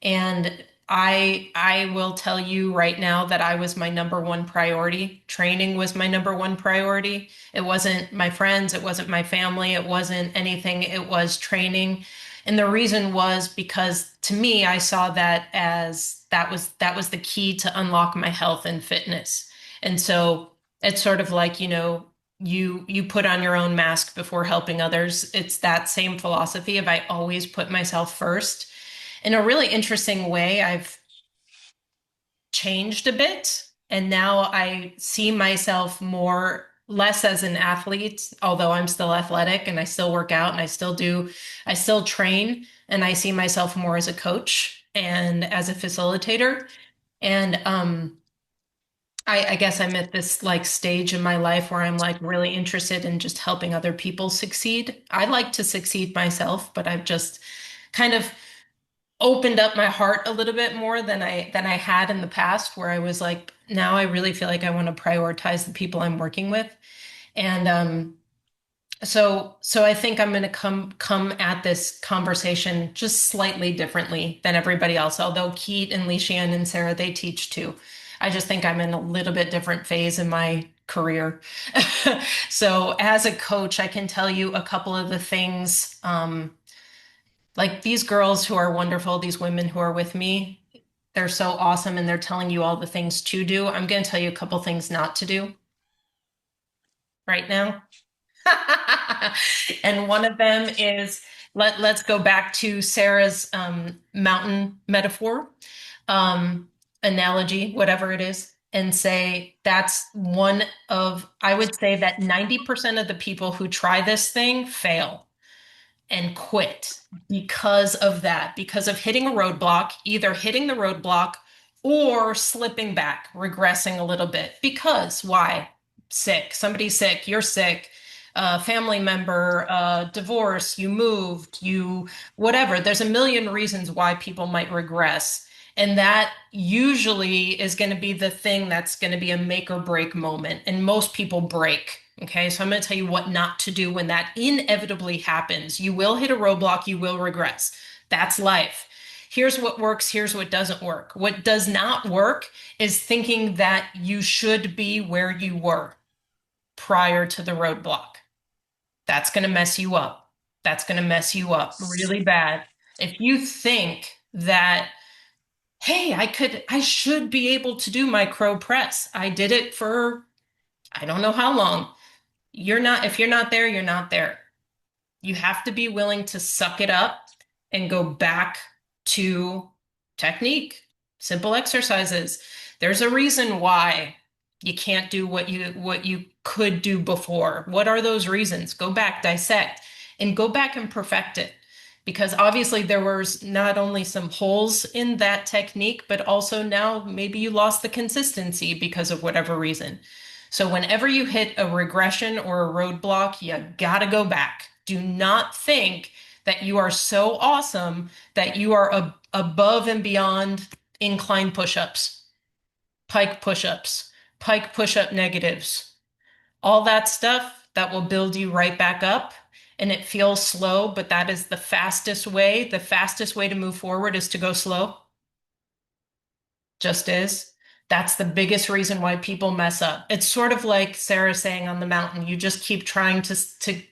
And I will tell you right now that I was my number one priority. Training was my number one priority. It wasn't my friends, it wasn't my family, it wasn't anything. It was training. And the reason was because to me, I saw that as that was the key to unlock my health and fitness. And so it's sort of like, you put on your own mask before helping others. It's that same philosophy of I always put myself first. In a really interesting way, I've changed a bit. And now I see myself more less as an athlete, although I'm still athletic and I still work out and I still train. And I see myself more as a coach and as a facilitator. And I guess I'm at this like stage in my life where I'm like really interested in just helping other people succeed. I like to succeed myself, but I've just kind of opened up my heart a little bit more than I had in the past, where I was like, now I really feel like I want to prioritize the people I'm working with. And so I think I'm going to come at this conversation just slightly differently than everybody else. Although Keat and Shian and Sara, they teach too. I just think I'm in a little bit different phase in my career. So as a coach, I can tell you a couple of the things. Like these girls who are wonderful, these women who are with me, they're so awesome and they're telling you all the things to do. I'm going to tell you a couple things not to do right now. And one of them is let's go back to Sarah's mountain metaphor, um, analogy, whatever it is. and say that's one of, I would say that 90% of the people who try this thing fail and quit because of that, because of hitting a roadblock, either hitting the roadblock or slipping back, regressing a little bit. Because why? Sick, somebody's sick, you're sick, family member, divorce, you moved, you, whatever. There's a million reasons why people might regress. And that usually is going to be the thing that's going to be a make or break moment. And most people break. Okay, so I'm going to tell you what not to do when that inevitably happens. You will hit a roadblock, you will regress. That's life. Here's what works, here's what doesn't work. What does not work is thinking that you should be where you were prior to the roadblock. That's going to mess you up. That's going to mess you up really bad. If you think that, hey, I should be able to do my crow press. I did it for I don't know how long. You're not, if you're not there, you're not there. You have to be willing to suck it up and go back to technique, simple exercises. There's a reason why you can't do what you could do before. What are those reasons? Go back, dissect, and go back and perfect it. Because obviously there was not only some holes in that technique, but also now maybe you lost the consistency because of whatever reason. So whenever you hit a regression or a roadblock, you gotta go back. Do not think that you are so awesome that you are above and beyond incline push-ups, pike push-up negatives, all that stuff that will build you right back up. And it feels slow, but that is the fastest way. The fastest way to move forward is to go slow. Just is. That's the biggest reason why people mess up. It's sort of like Sara saying on the mountain, you just keep trying to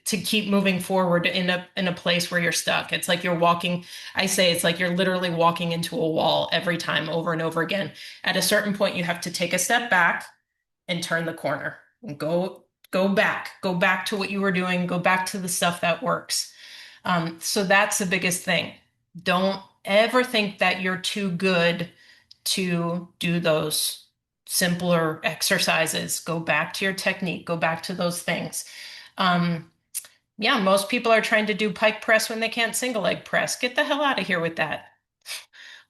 keep moving forward in a place where you're stuck. It's like you're walking, I say it's like you're literally walking into a wall every time over and over again. At a certain point, you have to take a step back and turn the corner and go back to what you were doing, go back to the stuff that works. So that's the biggest thing. Don't ever think that you're too good to do those simpler exercises. Go back to your technique, go back to those things. Yeah, most people are trying to do pike press when they can't single leg press. Get the hell out of here with that.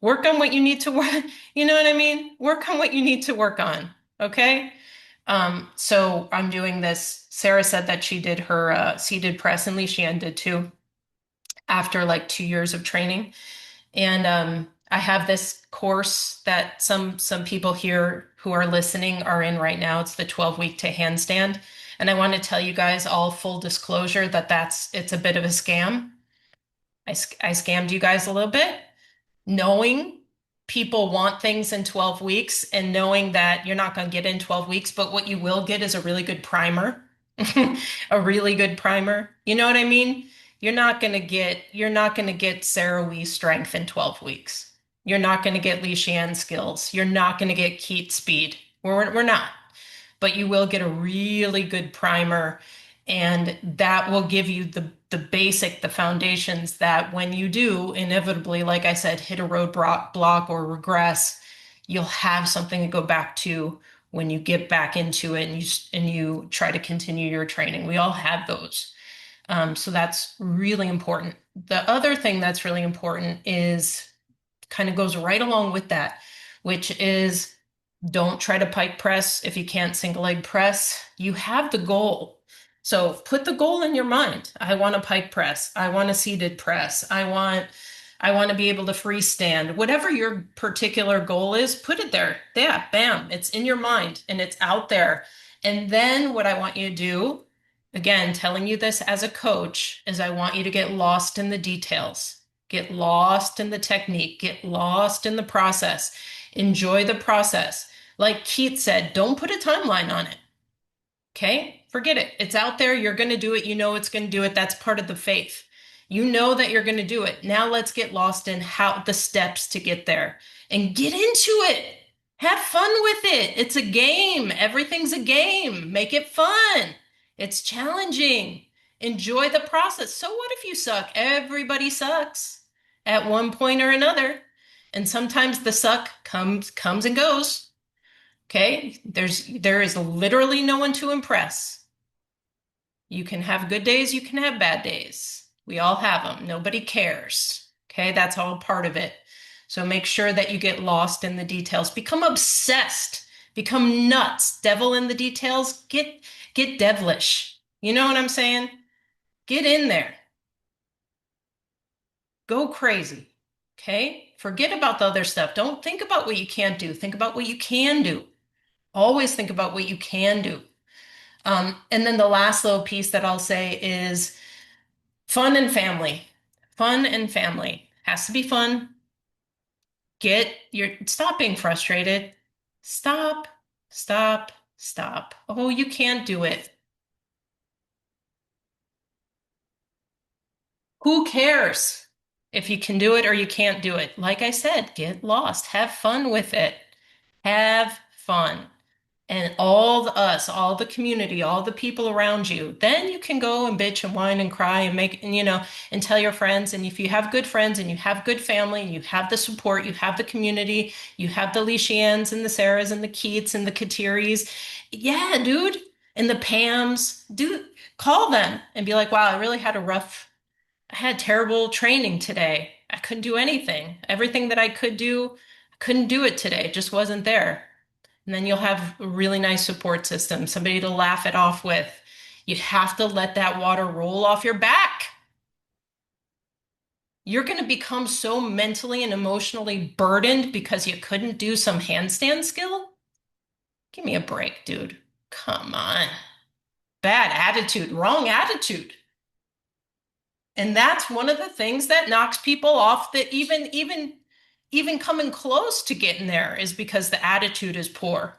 Work on what you need to work. You know what I mean? Work on what you need to work on. Okay. So I'm doing this. Sara said that she did her seated press, and Shian did too, after like 2 years of training. And I have this course that some people here who are listening are in right now. It's the 12-week to handstand. And I want to tell you guys all full disclosure that it's a bit of a scam. I scammed you guys a little bit, knowing people want things in 12 weeks and knowing that you're not going to get in 12 weeks, but what you will get is a really good primer. A really good primer. You know what I mean? You're not going to get Sara Lee strength in 12 weeks. You're not going to get Li Shian skills. You're not going to get Keat speed. We're not. But you will get a really good primer, and that will give you the basic, the foundations that when you do inevitably, like I said, hit a roadblock or regress, you'll have something to go back to when you get back into it and you try to continue your training. We all have those. So that's really important. The other thing that's really important is kind of goes right along with that, which is don't try to pike press if you can't single leg press. You have the goal. So put the goal in your mind. I want a pike press. I want a seated press. I want to be able to freestand. Whatever your particular goal is, put it there. Yeah, bam, it's in your mind and it's out there. And then what I want you to do, again, telling you this as a coach, is I want you to get lost in the details. Get lost in the technique. Get lost in the process. Enjoy the process. Like Keat said, don't put a timeline on it. Okay? Forget it. It's out there. You're going to do it. You know it's going to do it. That's part of the faith. You know that you're going to do it. Now let's get lost in how the steps to get there and get into it. Have fun with it. It's a game. Everything's a game. Make it fun. It's challenging. Enjoy the process. So what if you suck? Everybody sucks at one point or another. And sometimes the suck comes and goes. Okay? There is literally no one to impress. You can have good days, you can have bad days. We all have them. Nobody cares. Okay? That's all part of it. So make sure that you get lost in the details. Become obsessed. Become nuts. Devil in the details. Get devilish. You know what I'm saying? Get in there. Go crazy. Okay? Forget about the other stuff. Don't think about what you can't do. Think about what you can do. Always think about what you can do. And then the last little piece that I'll say is fun and family. Fun and family. Has to be fun. Stop being frustrated. Stop, stop. Oh, you can't do it. Who cares if you can do it or you can't do it? Like I said, get lost. Have fun with it. Have fun. And all the community, all the people around you, then you can go and bitch and whine and cry and and tell your friends. And if you have good friends and you have good family and you have the support, you have the community, you have the Shians and the Saras and the Keats and the Katiris. Yeah, dude. And the Pams, dude, call them and be like, wow, I had terrible training today. I couldn't do anything. Everything that I could do, I couldn't do it today. It just wasn't there. And then you'll have a really nice support system, somebody to laugh it off with. You have to let that water roll off your back. You're going to become so mentally and emotionally burdened because you couldn't do some handstand skill? Give me a break, dude. Come on. Bad attitude, wrong attitude. And that's one of the things that knocks people off that even coming close to getting there is because the attitude is poor.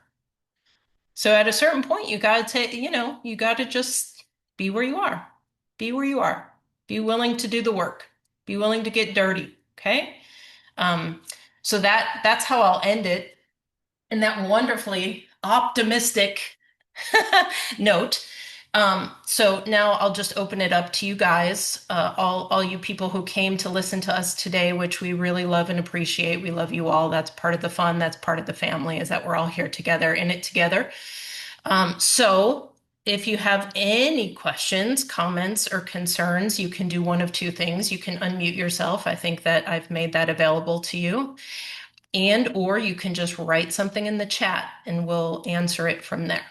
So at a certain point, you got to take, you got to just be where you are. Be where you are. Be willing to do the work. Be willing to get dirty. Okay. Um, so that's how I'll end it. And that wonderfully optimistic note. So now I'll just open it up to you guys, all you people who came to listen to us today, which we really love and appreciate. We love you all. That's part of the fun. That's part of the family, is that we're all here together, in it together. So if you have any questions, comments, or concerns, you can do one of two things. You can unmute yourself. I think that I've made that available to you. Or you can just write something in the chat and we'll answer it from there.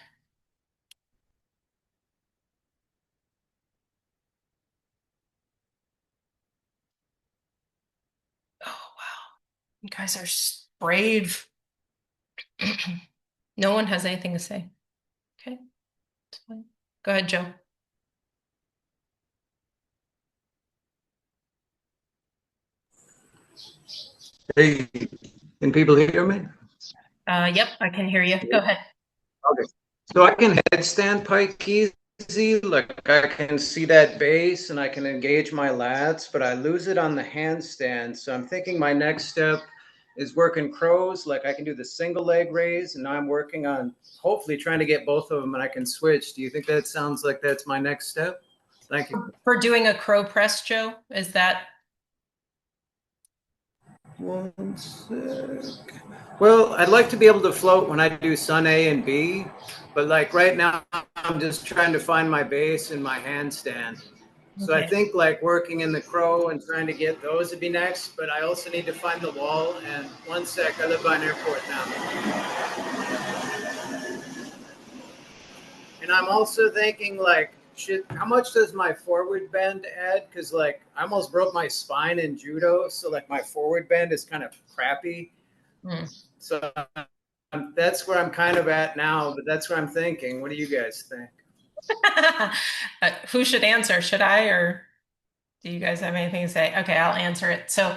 Oh, wow. You guys are brave. No one has anything to say. Okay. That's fine. Go ahead, Joe. Hey, can people hear me? Yep, I can hear you. Go ahead. Okay. So I can headstand pike easy, like I can see that base and I can engage my lats, but I lose it on the handstand. So I'm thinking my next step is working crows, like I can do the single leg raise, and now I'm working on hopefully trying to get both of them and I can switch. Do you think that sounds like that's my next step? Thank you. For doing a crow press, Joe, is that? One sec. Well, I'd like to be able to float when I do sun A and B, but like right now, I'm just trying to find my base in my handstand. So I Okay. think like working in the crow and trying to get those would be next, but I also need to find the wall. And one sec, I live by an airport now. And I'm also thinking like, how much does my forward bend add? Because like I almost broke my spine in judo, so like my forward bend is kind of crappy. So that's where I'm kind of at now, but that's where I'm thinking. What do you guys think? Who should answer? Should I, or do you guys have anything to say? Okay, I'll answer it. So,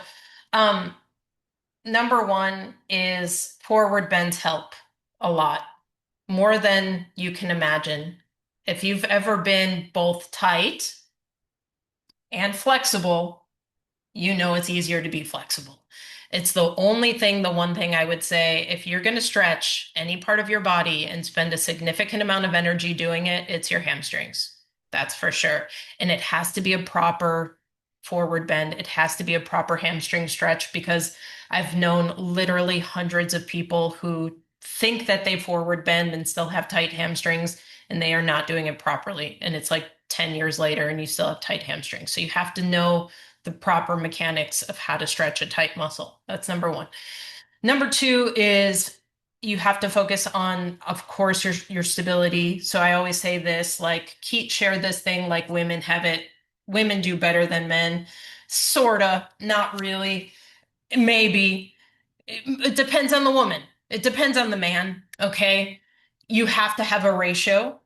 number one is forward bends help a lot, more than you can imagine. If you've ever been both tight and flexible, you know it's easier to be flexible. It's the one thing I would say, if you're going to stretch any part of your body and spend a significant amount of energy doing it, it's your hamstrings. That's for sure. And it has to be a proper forward bend. It has to be a proper hamstring stretch, because I've known literally hundreds of people who think that they forward bend and still have tight hamstrings, and they are not doing it properly. And it's like 10 years later and you still have tight hamstrings. So you have to know the proper mechanics of how to stretch a tight muscle. That's number one. Number two is you have to focus on, of course, your stability. So I always say this, like Keat shared this thing, like women have it, women do better than men. Sorta, not really. Maybe. It depends on the woman. It depends on the man, okay? You have to have a ratio.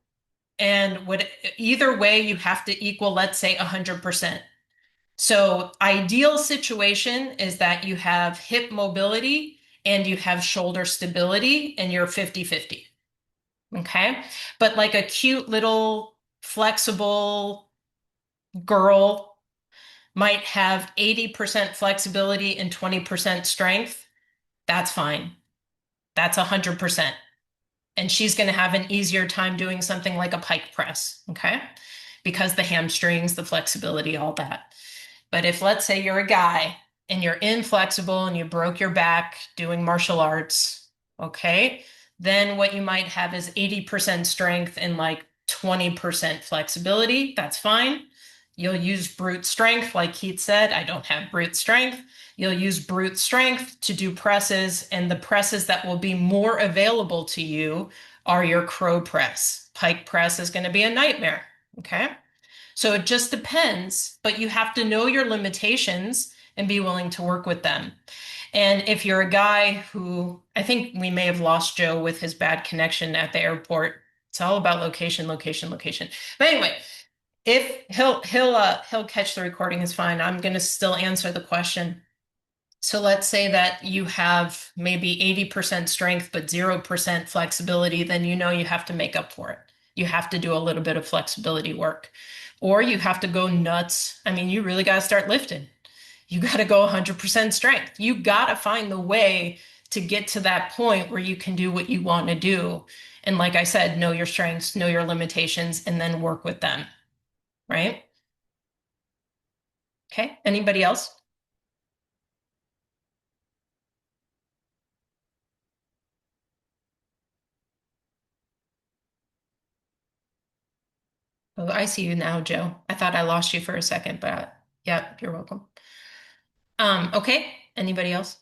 And either way, you have to equal, let's say, 100%. So ideal situation is that you have hip mobility and you have shoulder stability and you're 50-50. Okay. But like a cute little flexible girl might have 80% flexibility and 20% strength. That's fine. That's 100%. And she's going to have an easier time doing something like a pike press. Okay. Because the hamstrings, the flexibility, all that. But if, let's say, you're a guy and you're inflexible and you broke your back doing martial arts, okay, then what you might have is 80% strength and like 20% flexibility. That's fine. You'll use brute strength, like Keith said. I don't have brute strength. You'll use brute strength to do presses, and the presses that will be more available to you are your crow press. Pike press is going to be a nightmare, okay? So it just depends, but you have to know your limitations and be willing to work with them. And if you're a guy who, I think we may have lost Joe with his bad connection at the airport. It's all about location, location, location. But anyway, if he'll catch the recording is fine. I'm going to still answer the question. So let's say that you have maybe 80% strength but 0% flexibility, then you know you have to make up for it. You have to do a little bit of flexibility work. Or you have to go nuts. I mean, you really got to start lifting. You got to go 100% strength. You got to find the way to get to that point where you can do what you want to do. And like I said, know your strengths, know your limitations, and then work with them. Right? Okay. Anybody else? Oh, I see you now, Joe. I thought I lost you for a second, but yeah, you're welcome. Okay. Anybody else?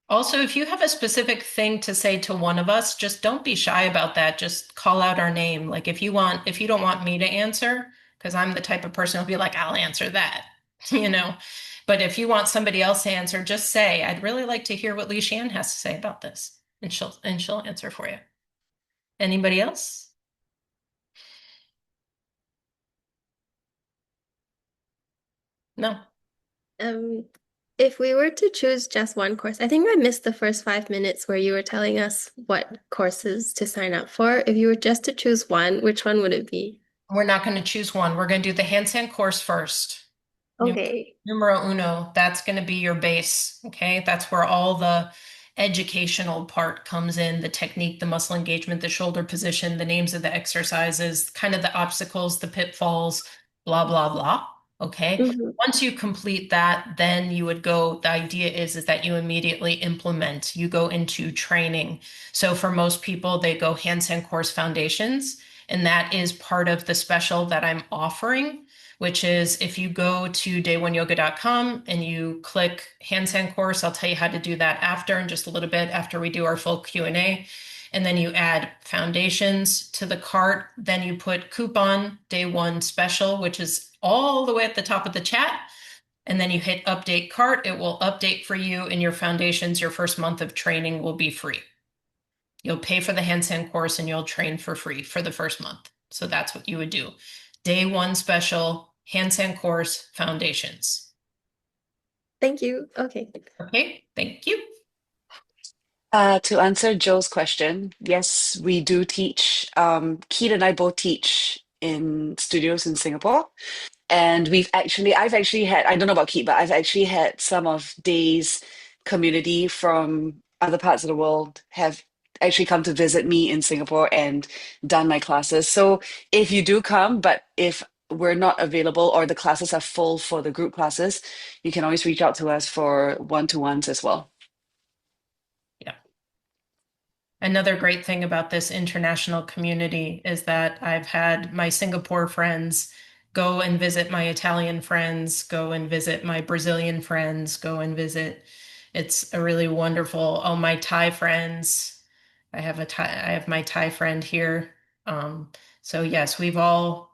Also, if you have a specific thing to say to one of us, just don't be shy about that. Just call out our name. Like if you don't want me to answer, because I'm the type of person who'll be like, I'll answer that, you know. But if you want somebody else to answer, just say, I'd really like to hear what Shian has to say about this. And she'll answer for you. Anybody else? No. Um, if we were to choose just one course, I think I missed the first 5 minutes where you were telling us what courses to sign up for. If you were just to choose one, which one would it be? We're not going to choose one. We're going to do the handstand course first. Okay. Numero uno, that's going to be your base. Okay. That's where all the educational part comes in, the technique, the muscle engagement, the shoulder position, the names of the exercises, kind of the obstacles, the pitfalls, blah, blah, blah. Okay. Mhm. Once you complete that, then you would go, the idea is that you immediately implement, you go into training. So for most people, they go handstand course foundations, and that is part of the special that I'm offering, which is if you go to dayoneyoga.com and you click handstand course, I'll tell you how to do that after in just a little bit after we do our full Q&A. And then you add foundations to the cart. Then you put coupon day one special, which is all the way at the top of the chat. And then you hit update cart. It will update for you, and your foundations, your first month of training will be free. You'll pay for the handstand course and you'll train for free for the first month. So that's what you would do. Day one special, handstand course, foundations. Thank you. Okay. Okay, thank you. To answer Joe's question, yes, we do teach. Keat and I both teach in studios in Singapore. And I've actually had, I don't know about Keat, but I've actually had some of Day's community from other parts of the world have actually come to visit me in Singapore and done my classes. So if you do come, but if we're not available or the classes are full for the group classes, you can always reach out to us for one-to-ones as well. Yeah. Another great thing about this international community is that I've had my Singapore friends go and visit my Italian friends, go and visit my Brazilian friends, go and visit. It's a really wonderful, oh, my Thai friends. I have my Thai friend here. So yes, we've all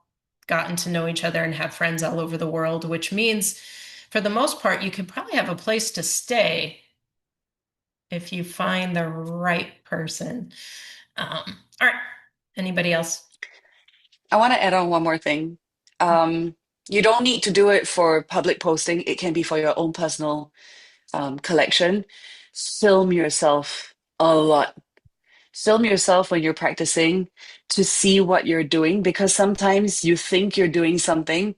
gotten to know each other and have friends all over the world, which means for the most part, you could probably have a place to stay if you find the right person. All right. Anybody else? I want to add on one more thing. You don't need to do it for public posting. It can be for your own personal collection. Film yourself a lot. Film yourself when you're practicing to see what you're doing because sometimes you think you're doing something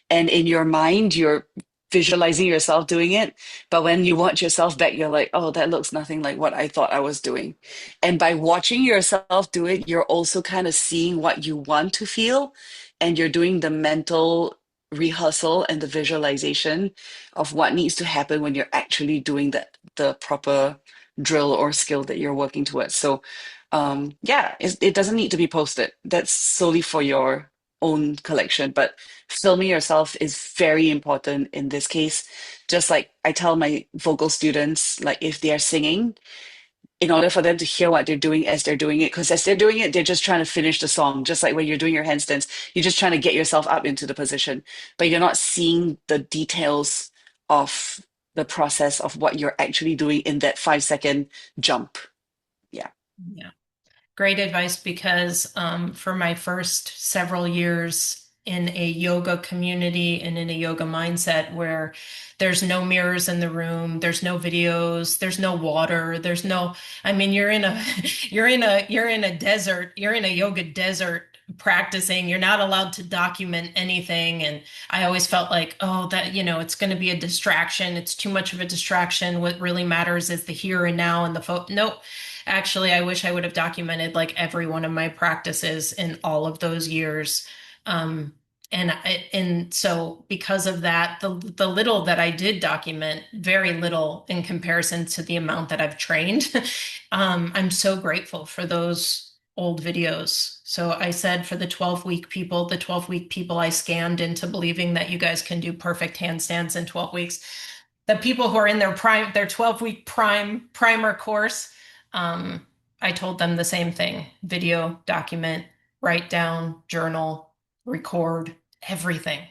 and in your mind you're visualizing yourself doing it. But when you watch yourself back, you're like, oh, that looks nothing like what I thought I was doing. And by watching yourself do it, you're also kind of seeing what you want to feel and you're doing the mental rehearsal and the visualization of what needs to happen when you're actually doing the proper drill or skill that you're working towards. So yeah, it doesn't need to be posted. That's solely for your own collection. But filming yourself is very important in this case. Just like I tell my vocal students, like if they are singing, in order for them to hear what they're doing as they're doing it, because as they're doing it, they're just trying to finish the song. Just like when you're doing your handstands, you're just trying to get yourself up into the position, but you're not seeing the details of the process of what you're actually doing in that 5 second jump. Yeah. Yeah. Great advice because for my first several years in a yoga community and in a yoga mindset where there's no mirrors in the room, there's no videos, there's no water, there's no, I mean, you're in a, you're in a desert, you're in a yoga desert practicing. You're not allowed to document anything. And I always felt like, oh, that, it's going to be a distraction. It's too much of a distraction. What really matters is the here and now and the Nope. Actually, I wish I would have documented like every one of my practices in all of those years. And so because of that, the little that I did document, very little in comparison to the amount that I've trained. I'm so grateful for those old videos. So I said for the 12-week people, I scammed into believing that you guys can do perfect handstands in 12 weeks. The people who are in their 12-week primer course, I told them the same thing. Video, document, write down, journal, record, everything.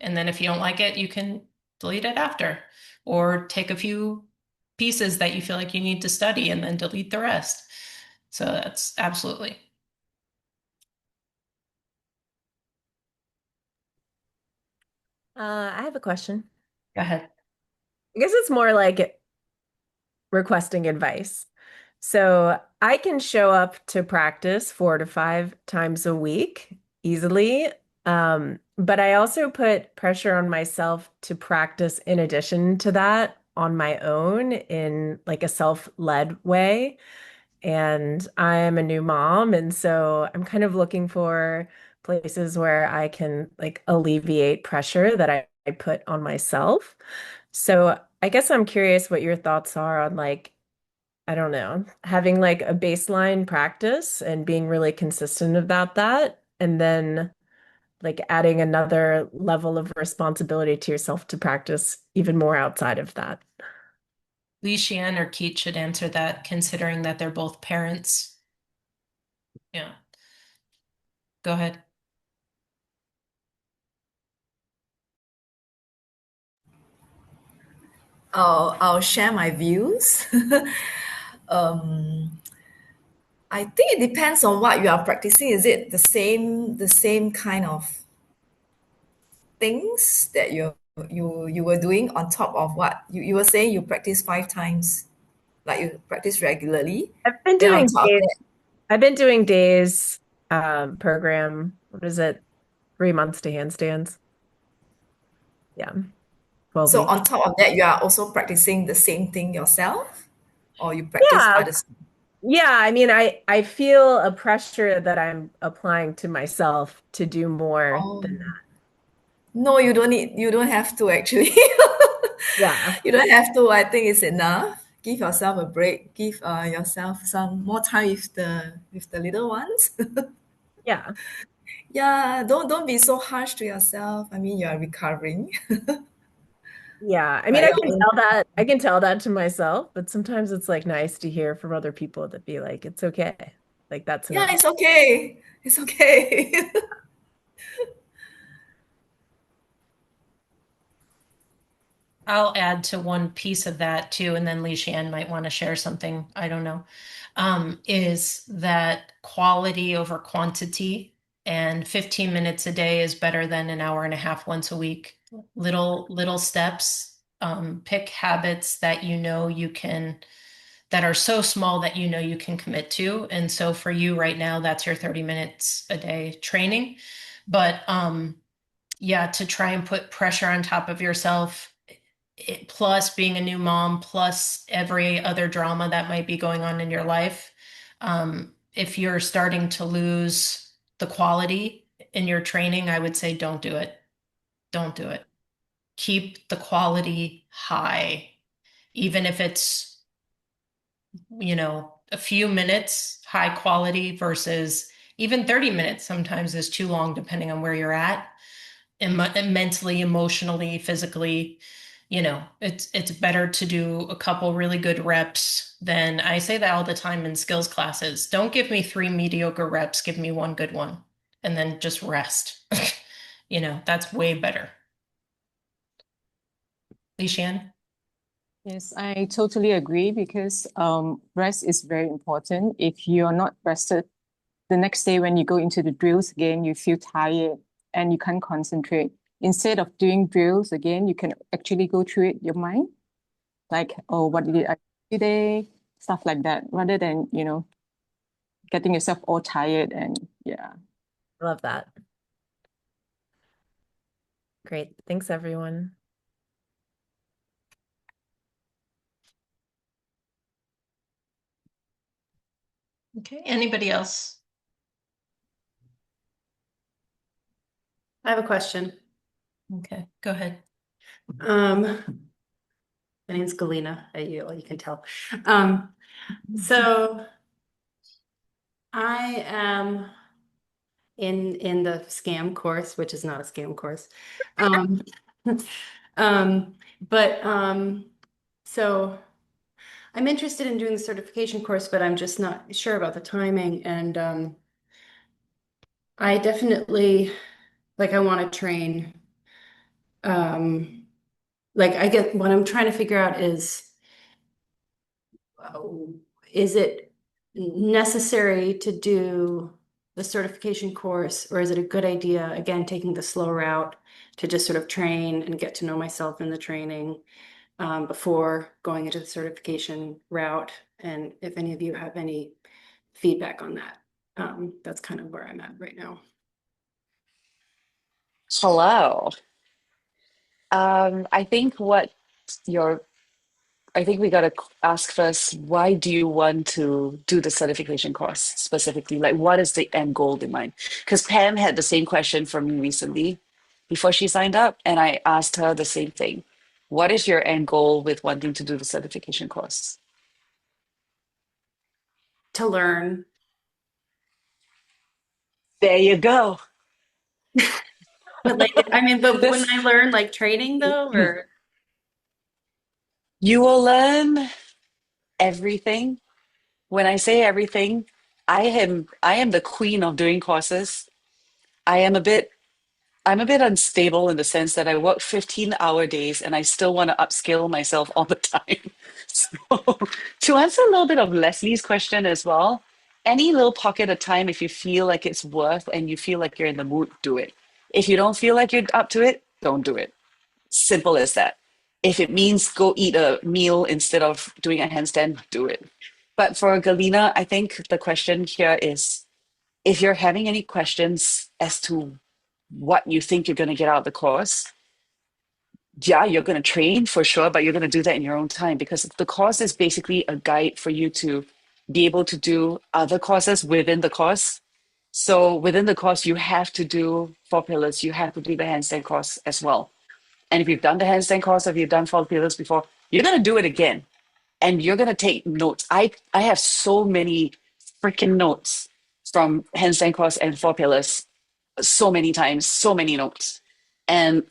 And then if you don't like it, you can delete it after or take a few pieces that you feel like you need to study and then delete the rest. So that's absolutely. I have a question. Go ahead. I guess it's more like requesting advice. So I can show up to practice 4 to 5 times a week easily. But I also put pressure on myself to practice in addition to that on my own in like a self-led way. And I am a new mom, and so I'm kind of looking for places where I can like alleviate pressure that I put on myself. So I guess I'm curious what your thoughts are on like, I don't know, having like a baseline practice and being really consistent about that, and then like adding another level of responsibility to yourself to practice even more outside of that. Shian or Keat should answer that, considering that they're both parents. Yeah. Go ahead. I'll share my views. um, I think it depends on what you are practicing. Is it the same kind of things that you were doing on top of what you were saying you practice 5 times, like you practice regularly. I've been Then on doing top of days, that, I've been doing days program, what is it? 3 months to handstands. Yeah, 12 so weeks. on top of that, you are also practicing the same thing yourself, or you practice Yeah, others. yeah. I mean, I feel a pressure that I'm applying to myself to do more than Oh, that. No, you don't have to actually. Yeah. You don't have to. I think it's enough. Give yourself a break. Give yourself some more time with the little ones. Yeah. Yeah, don't be so harsh to yourself. I mean, you are recovering, Yeah. I mean, but I you're can tell that. I can tell that to myself, but sometimes it's like nice to hear from other people that be like, it's okay. Like that's yeah, enough. it's okay. It's okay. I'll add to one piece of that too, and then Lee Shan might want to share something. I don't know. Is that quality over quantity, and 15 minutes a day is better than an hour and a half once a week. Little steps. Pick habits that you know you can, that are so small that you know you can commit to. And so for you right now, that's your 30 minutes a day training. But yeah, to try and put pressure on top of yourself, plus being a new mom, plus every other drama that might be going on in your life. If you're starting to lose the quality in your training, I would say don't do it. Don't do it. Keep the quality high, even if it's, a few minutes high quality versus even 30 minutes sometimes is too long, depending on where you're at mentally, emotionally, physically. It's better to do a couple really good reps than, I say that all the time in skills classes. Don't give me three mediocre reps, give me one good one, and then just rest. That's way better. Lishan? Yes, I totally agree because rest is very important. If you're not rested, the next day when you go into the drills again, you feel tired and you can't concentrate. Instead of doing drills again, you can actually go through it your mind, like, oh, what did I do today? Stuff like that, rather than, getting yourself all tired and yeah. Love that. Great. Thanks, everyone. Okay, anybody else? I have a question. Okay, go ahead. My name's Galina. You can tell. So I am in the scam course, which is not a scam course. Um, but so I'm interested in doing the certification course, but I'm just not sure about the timing. And I definitely I want to train. Like I get what I'm trying to figure out uh, is it necessary to do the certification course, or is it a good idea, again, taking the slow route to just sort of train and get to know myself in the training before going into the certification route? And if any of you have any feedback on that, that's kind of where I'm at right now. Hello. I think your I think we gotta ask first, why do you want to do the certification course specifically? Like, what is the end goal in mind? Because Pam had the same question from me recently before she signed up, and I asked her the same thing. What is your end goal with wanting to do the certification course? To learn. There you go. But but when This I learn training though, or you will learn everything. When I say everything, I am the queen of doing courses. I am a bit I'm a bit unstable in the sense that I work 15-hour days and I still want to upskill myself all the time. So, to answer a little bit of Leslie's question as well, any little pocket of time, if you feel like it's worth and you feel like you're in the mood, do it. If you don't feel like you're up to it, don't do it. Simple as that. If it means go eat a meal instead of doing a handstand, do it. But for Galina, I think the question here is if you're having any questions as to what you think you're going to get out of the course, yeah, you're going to train for sure, but you're going to do that in your own time because the course is basically a guide for you to be able to do other courses within the course So within the course, you have to do 4 pillars. You have to do the handstand course as well. And if you've done the handstand course, if you've done 4 pillars before, you're going to do it again. And you're going to take notes. I have so many freaking notes from handstand course and 4 pillars, so many times, so many notes. And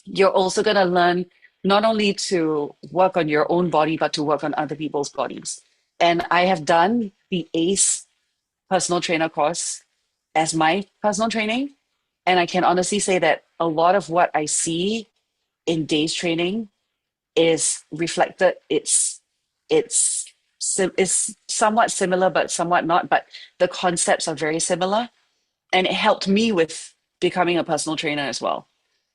you're also going to learn not only to work on your own body, but to work on other people's bodies. And I have done the ACE personal trainer course as my personal training. And I can honestly say that a lot of what I see in day's training is reflected. It's somewhat similar, but somewhat not. But the concepts are very similar, and it helped me with becoming a personal trainer as well.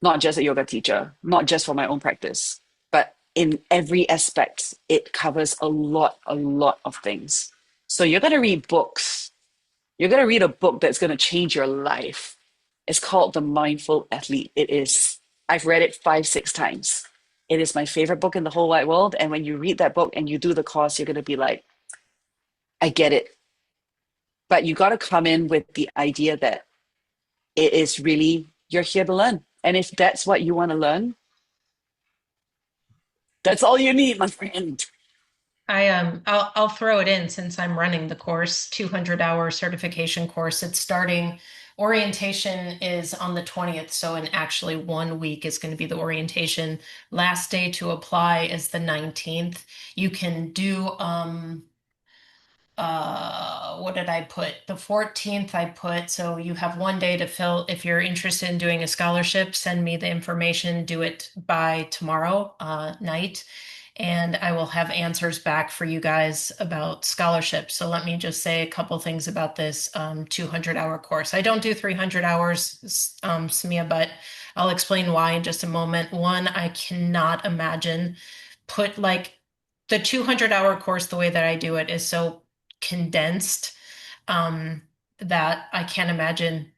Not just a yoga teacher, not just for my own practice, but in every aspect, it covers a lot of things. So you're going to read books. You're going to read a book that's going to change your life. It's called The Mindful Athlete. It is, I've read it 5, 6 times. It is my favorite book in the whole wide world. And when you read that book and you do the course, you're going to be like, I get it. But you got to come in with the idea that it is really, you're here to learn. And if that's what you want to learn, that's all you need, my friend. I'll throw it in since I'm running the course, 200-hour certification course. It's starting. Orientation is on the 20th, so in actually 1 week is going to be the orientation. Last day to apply is the 19th. You can do what did I put? The 14th I put, so you have 1 day to fill. If you're interested in doing a scholarship, send me the information, do it by tomorrow night, and I will have answers back for you guys about scholarships. So let me just say a couple things about this 200-hour course. I don't do 300 hours, Samia, but I'll explain why in just a moment. One, I cannot imagine put like the 200-hour course, the way that I do it is so condensed um, that I can't imagine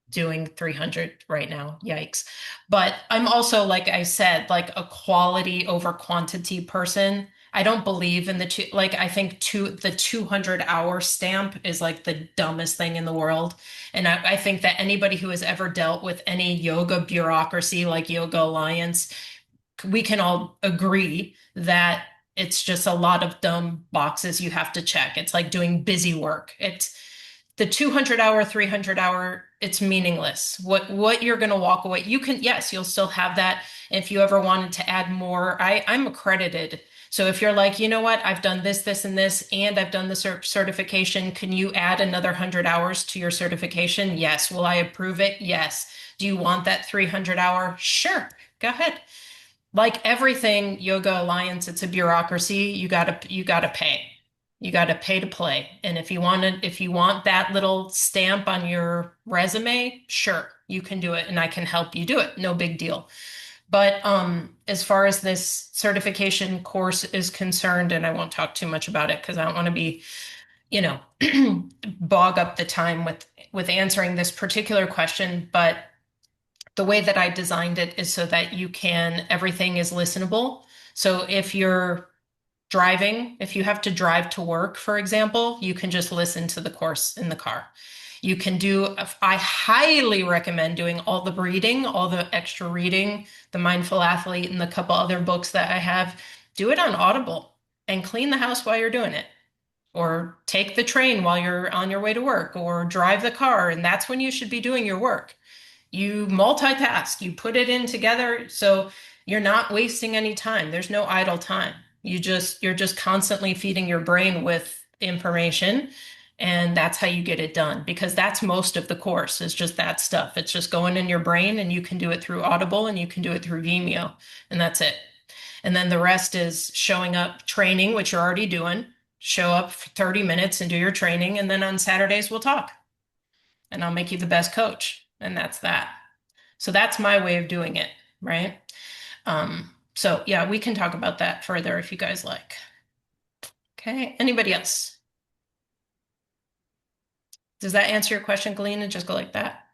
doing 300 right now. Yikes. But I'm also, like I said, like a quality over quantity person. I don't believe in I think the 200-hour stamp is like the dumbest thing in the world. And I think that anybody who has ever dealt with any yoga bureaucracy like Yoga Alliance, we can all agree that it's just a lot of dumb boxes you have to check. It's like doing busy work. It's the 200-hour, 300-hour, it's meaningless. What you're going to walk away, you can, yes, you'll still have that. If you ever wanted to add more, I'm accredited. So if you're like, you know what, I've done this, this, and this, and I've done the certification, can you add another 100 hours to your certification? Yes. Will I approve it? Yes. Do you want that 300-hour? Sure. Go ahead. Like everything Yoga Alliance, it's a bureaucracy. You gotta pay. You gotta pay to play. And if you want that little stamp on your resume, sure, you can do it and I can help you do it. No big deal. But as far as this certification course is concerned, and I won't talk too much about it because I don't want to be, you know, bog up the time with answering this particular question, but the way that I designed it is so that everything is listenable. So if you're driving, if you have to drive to work, for example, you can just listen to the course in the car. I highly recommend doing all the reading, all the extra reading, The Mindful Athlete, and the couple other books that I have. Do it on Audible and clean the house while you're doing it. Or take the train while you're on your way to work, or drive the car, and that's when you should be doing your work. You multitask, you put it in together, so you're not wasting any time. There's no idle time. You're just constantly feeding your brain with information, and that's how you get it done, because that's most of the course is just that stuff. It's just going in your brain, and you can do it through Audible and you can do it through Vimeo, and that's it. And then the rest is showing up, training, which you're already doing. Show up for 30 minutes and do your training, and then on Saturdays we'll talk and I'll make you the best coach. And that's that. So that's my way of doing it, right? So yeah, we can talk about that further if you guys like. Okay, anybody else? Does that answer your question, Galena? Just go like that?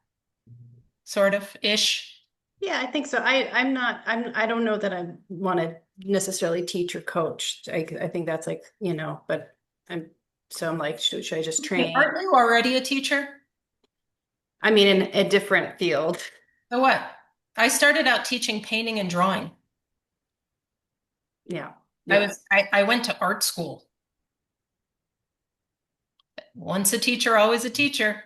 Sort of, ish? Yeah, I think so. I don't know that I want to necessarily teach or coach. I think that's like, but I'm So I'm like, should I just Okay, train? aren't you already a teacher? I mean, in a different field. So what? I started out teaching painting and drawing. Yeah. I Yeah. was I went to art school. Once a teacher, always a teacher.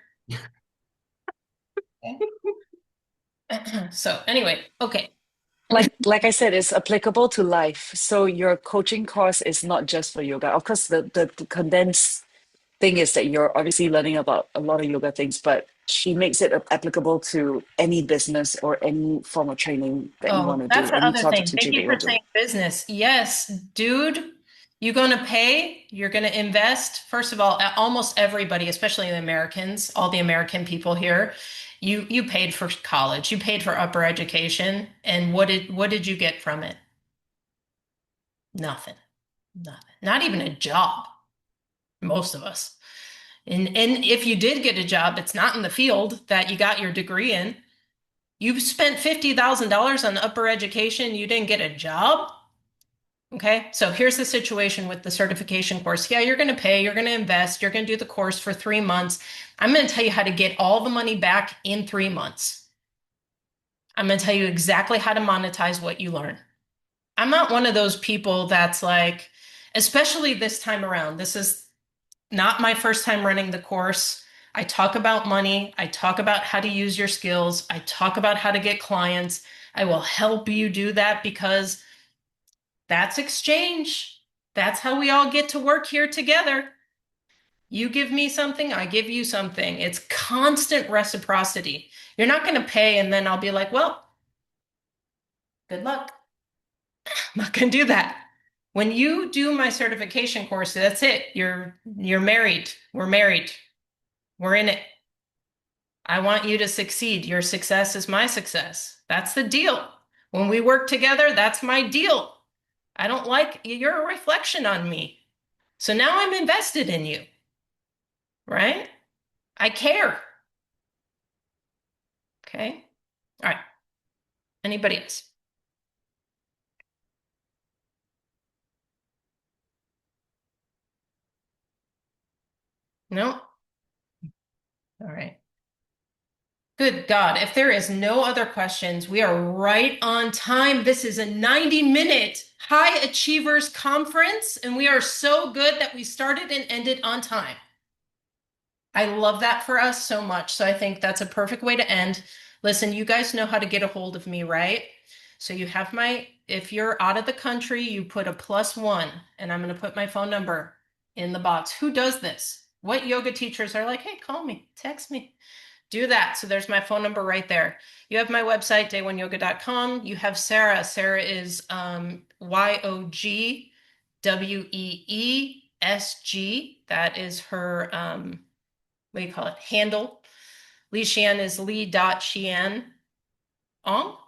Okay. So anyway, okay. Like I said, it's applicable to life. So your coaching course is not just for yoga. Of course, the condensed thing is that you're obviously learning about a lot of yoga things, but she makes it applicable to any business or any form of training that you want Oh, to do, that's the any other sort of thing. teaching Thank that you you for want to do. saying business. Yes, dude, you're going to pay, you're going to invest. First of all, almost everybody, especially the Americans, all the American people here, you paid for college, you paid for upper education, and what did you get from it? Nothing. Nothing. Not even a job, most of us. And if you did get a job, it's not in the field that you got your degree in. You've spent $50,000 on upper education, you didn't get a job? Okay, so here's the situation with the certification course. Yeah, you're going to pay, you're going to invest, you're going to do the course for 3 months. I'm going to tell you how to get all the money back in 3 months. I'm going to tell you exactly how to monetize what you learn. I'm not one of those people that's like, especially this time around, this is not my first time running the course. I talk about money. I talk about how to use your skills. I talk about how to get clients. I will help you do that because that's exchange. That's how we all get to work here together. You give me something, I give you something. It's constant reciprocity. You're not going to pay and then I'll be like, well, good luck. I'm not going to do that. When you do my certification course, that's it. You're married. We're married. We're in it. I want you to succeed. Your success is my success. That's the deal. When we work together, that's my deal. I don't like you're a reflection on me. So now I'm invested in you, right? I care. Okay. All right. Anybody else? No? All right. Good God. If there is no other questions, we are right on time. This is a 90-minute High Achievers Conference, and we are so good that we started and ended on time. I love that for us so much. So I think that's a perfect way to end. Listen, you guys know how to get a hold of me, right? So you have if you're out of the country, you put a +1, and I'm going to put my phone number in the box. Who does this? What yoga teachers are like, hey, call me, text me. Do that. So there's my phone number right there. You have my website, dayoneyoga.com. You have Sara. Sara is YOGWEESG. That is her what do you call it? Handle. Li Shian is Li.Shian Ong.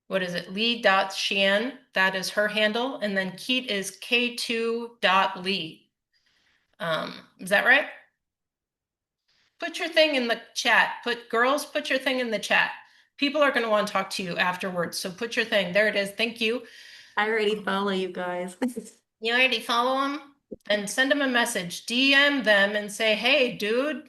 What is it? Li.Shian. That is her handle. And then Keat is K2.Li. Is that right? Put your thing in the chat. Put your thing in the chat. People are going to want to talk to you afterwards. So put your thing. There it is. Thank you. I already follow you guys. You already follow them? Then send them a message. DM them and say, hey, dude,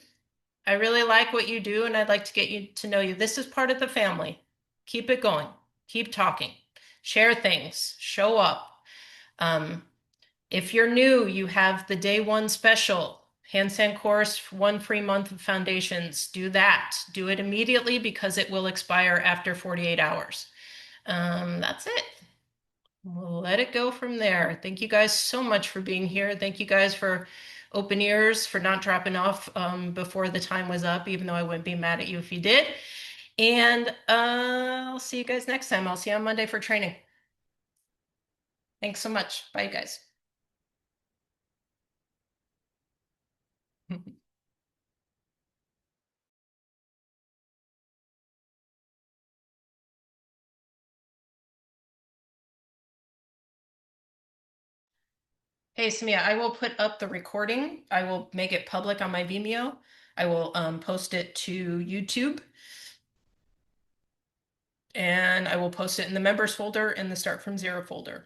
I really like what you do and I'd like to get you to know you. This is part of the family. Keep it going. Keep talking. Share things. Show up. If you're new, you have the day one special handstand course, 1 free month of foundations. Do that. Do it immediately because it will expire after 48 hours. That's it. We'll let it go from there. Thank you guys so much for being here. Thank you guys for open ears, for not dropping off before the time was up, even though I wouldn't be mad at you if you did. And I'll see you guys next time. I'll see you on Monday for training. Thanks so much. Bye, you guys. Hey, Samia, I will put up the recording. I will make it public on my Vimeo. I will post it to YouTube. And I will post it in the members folder in the Start from Zero folder.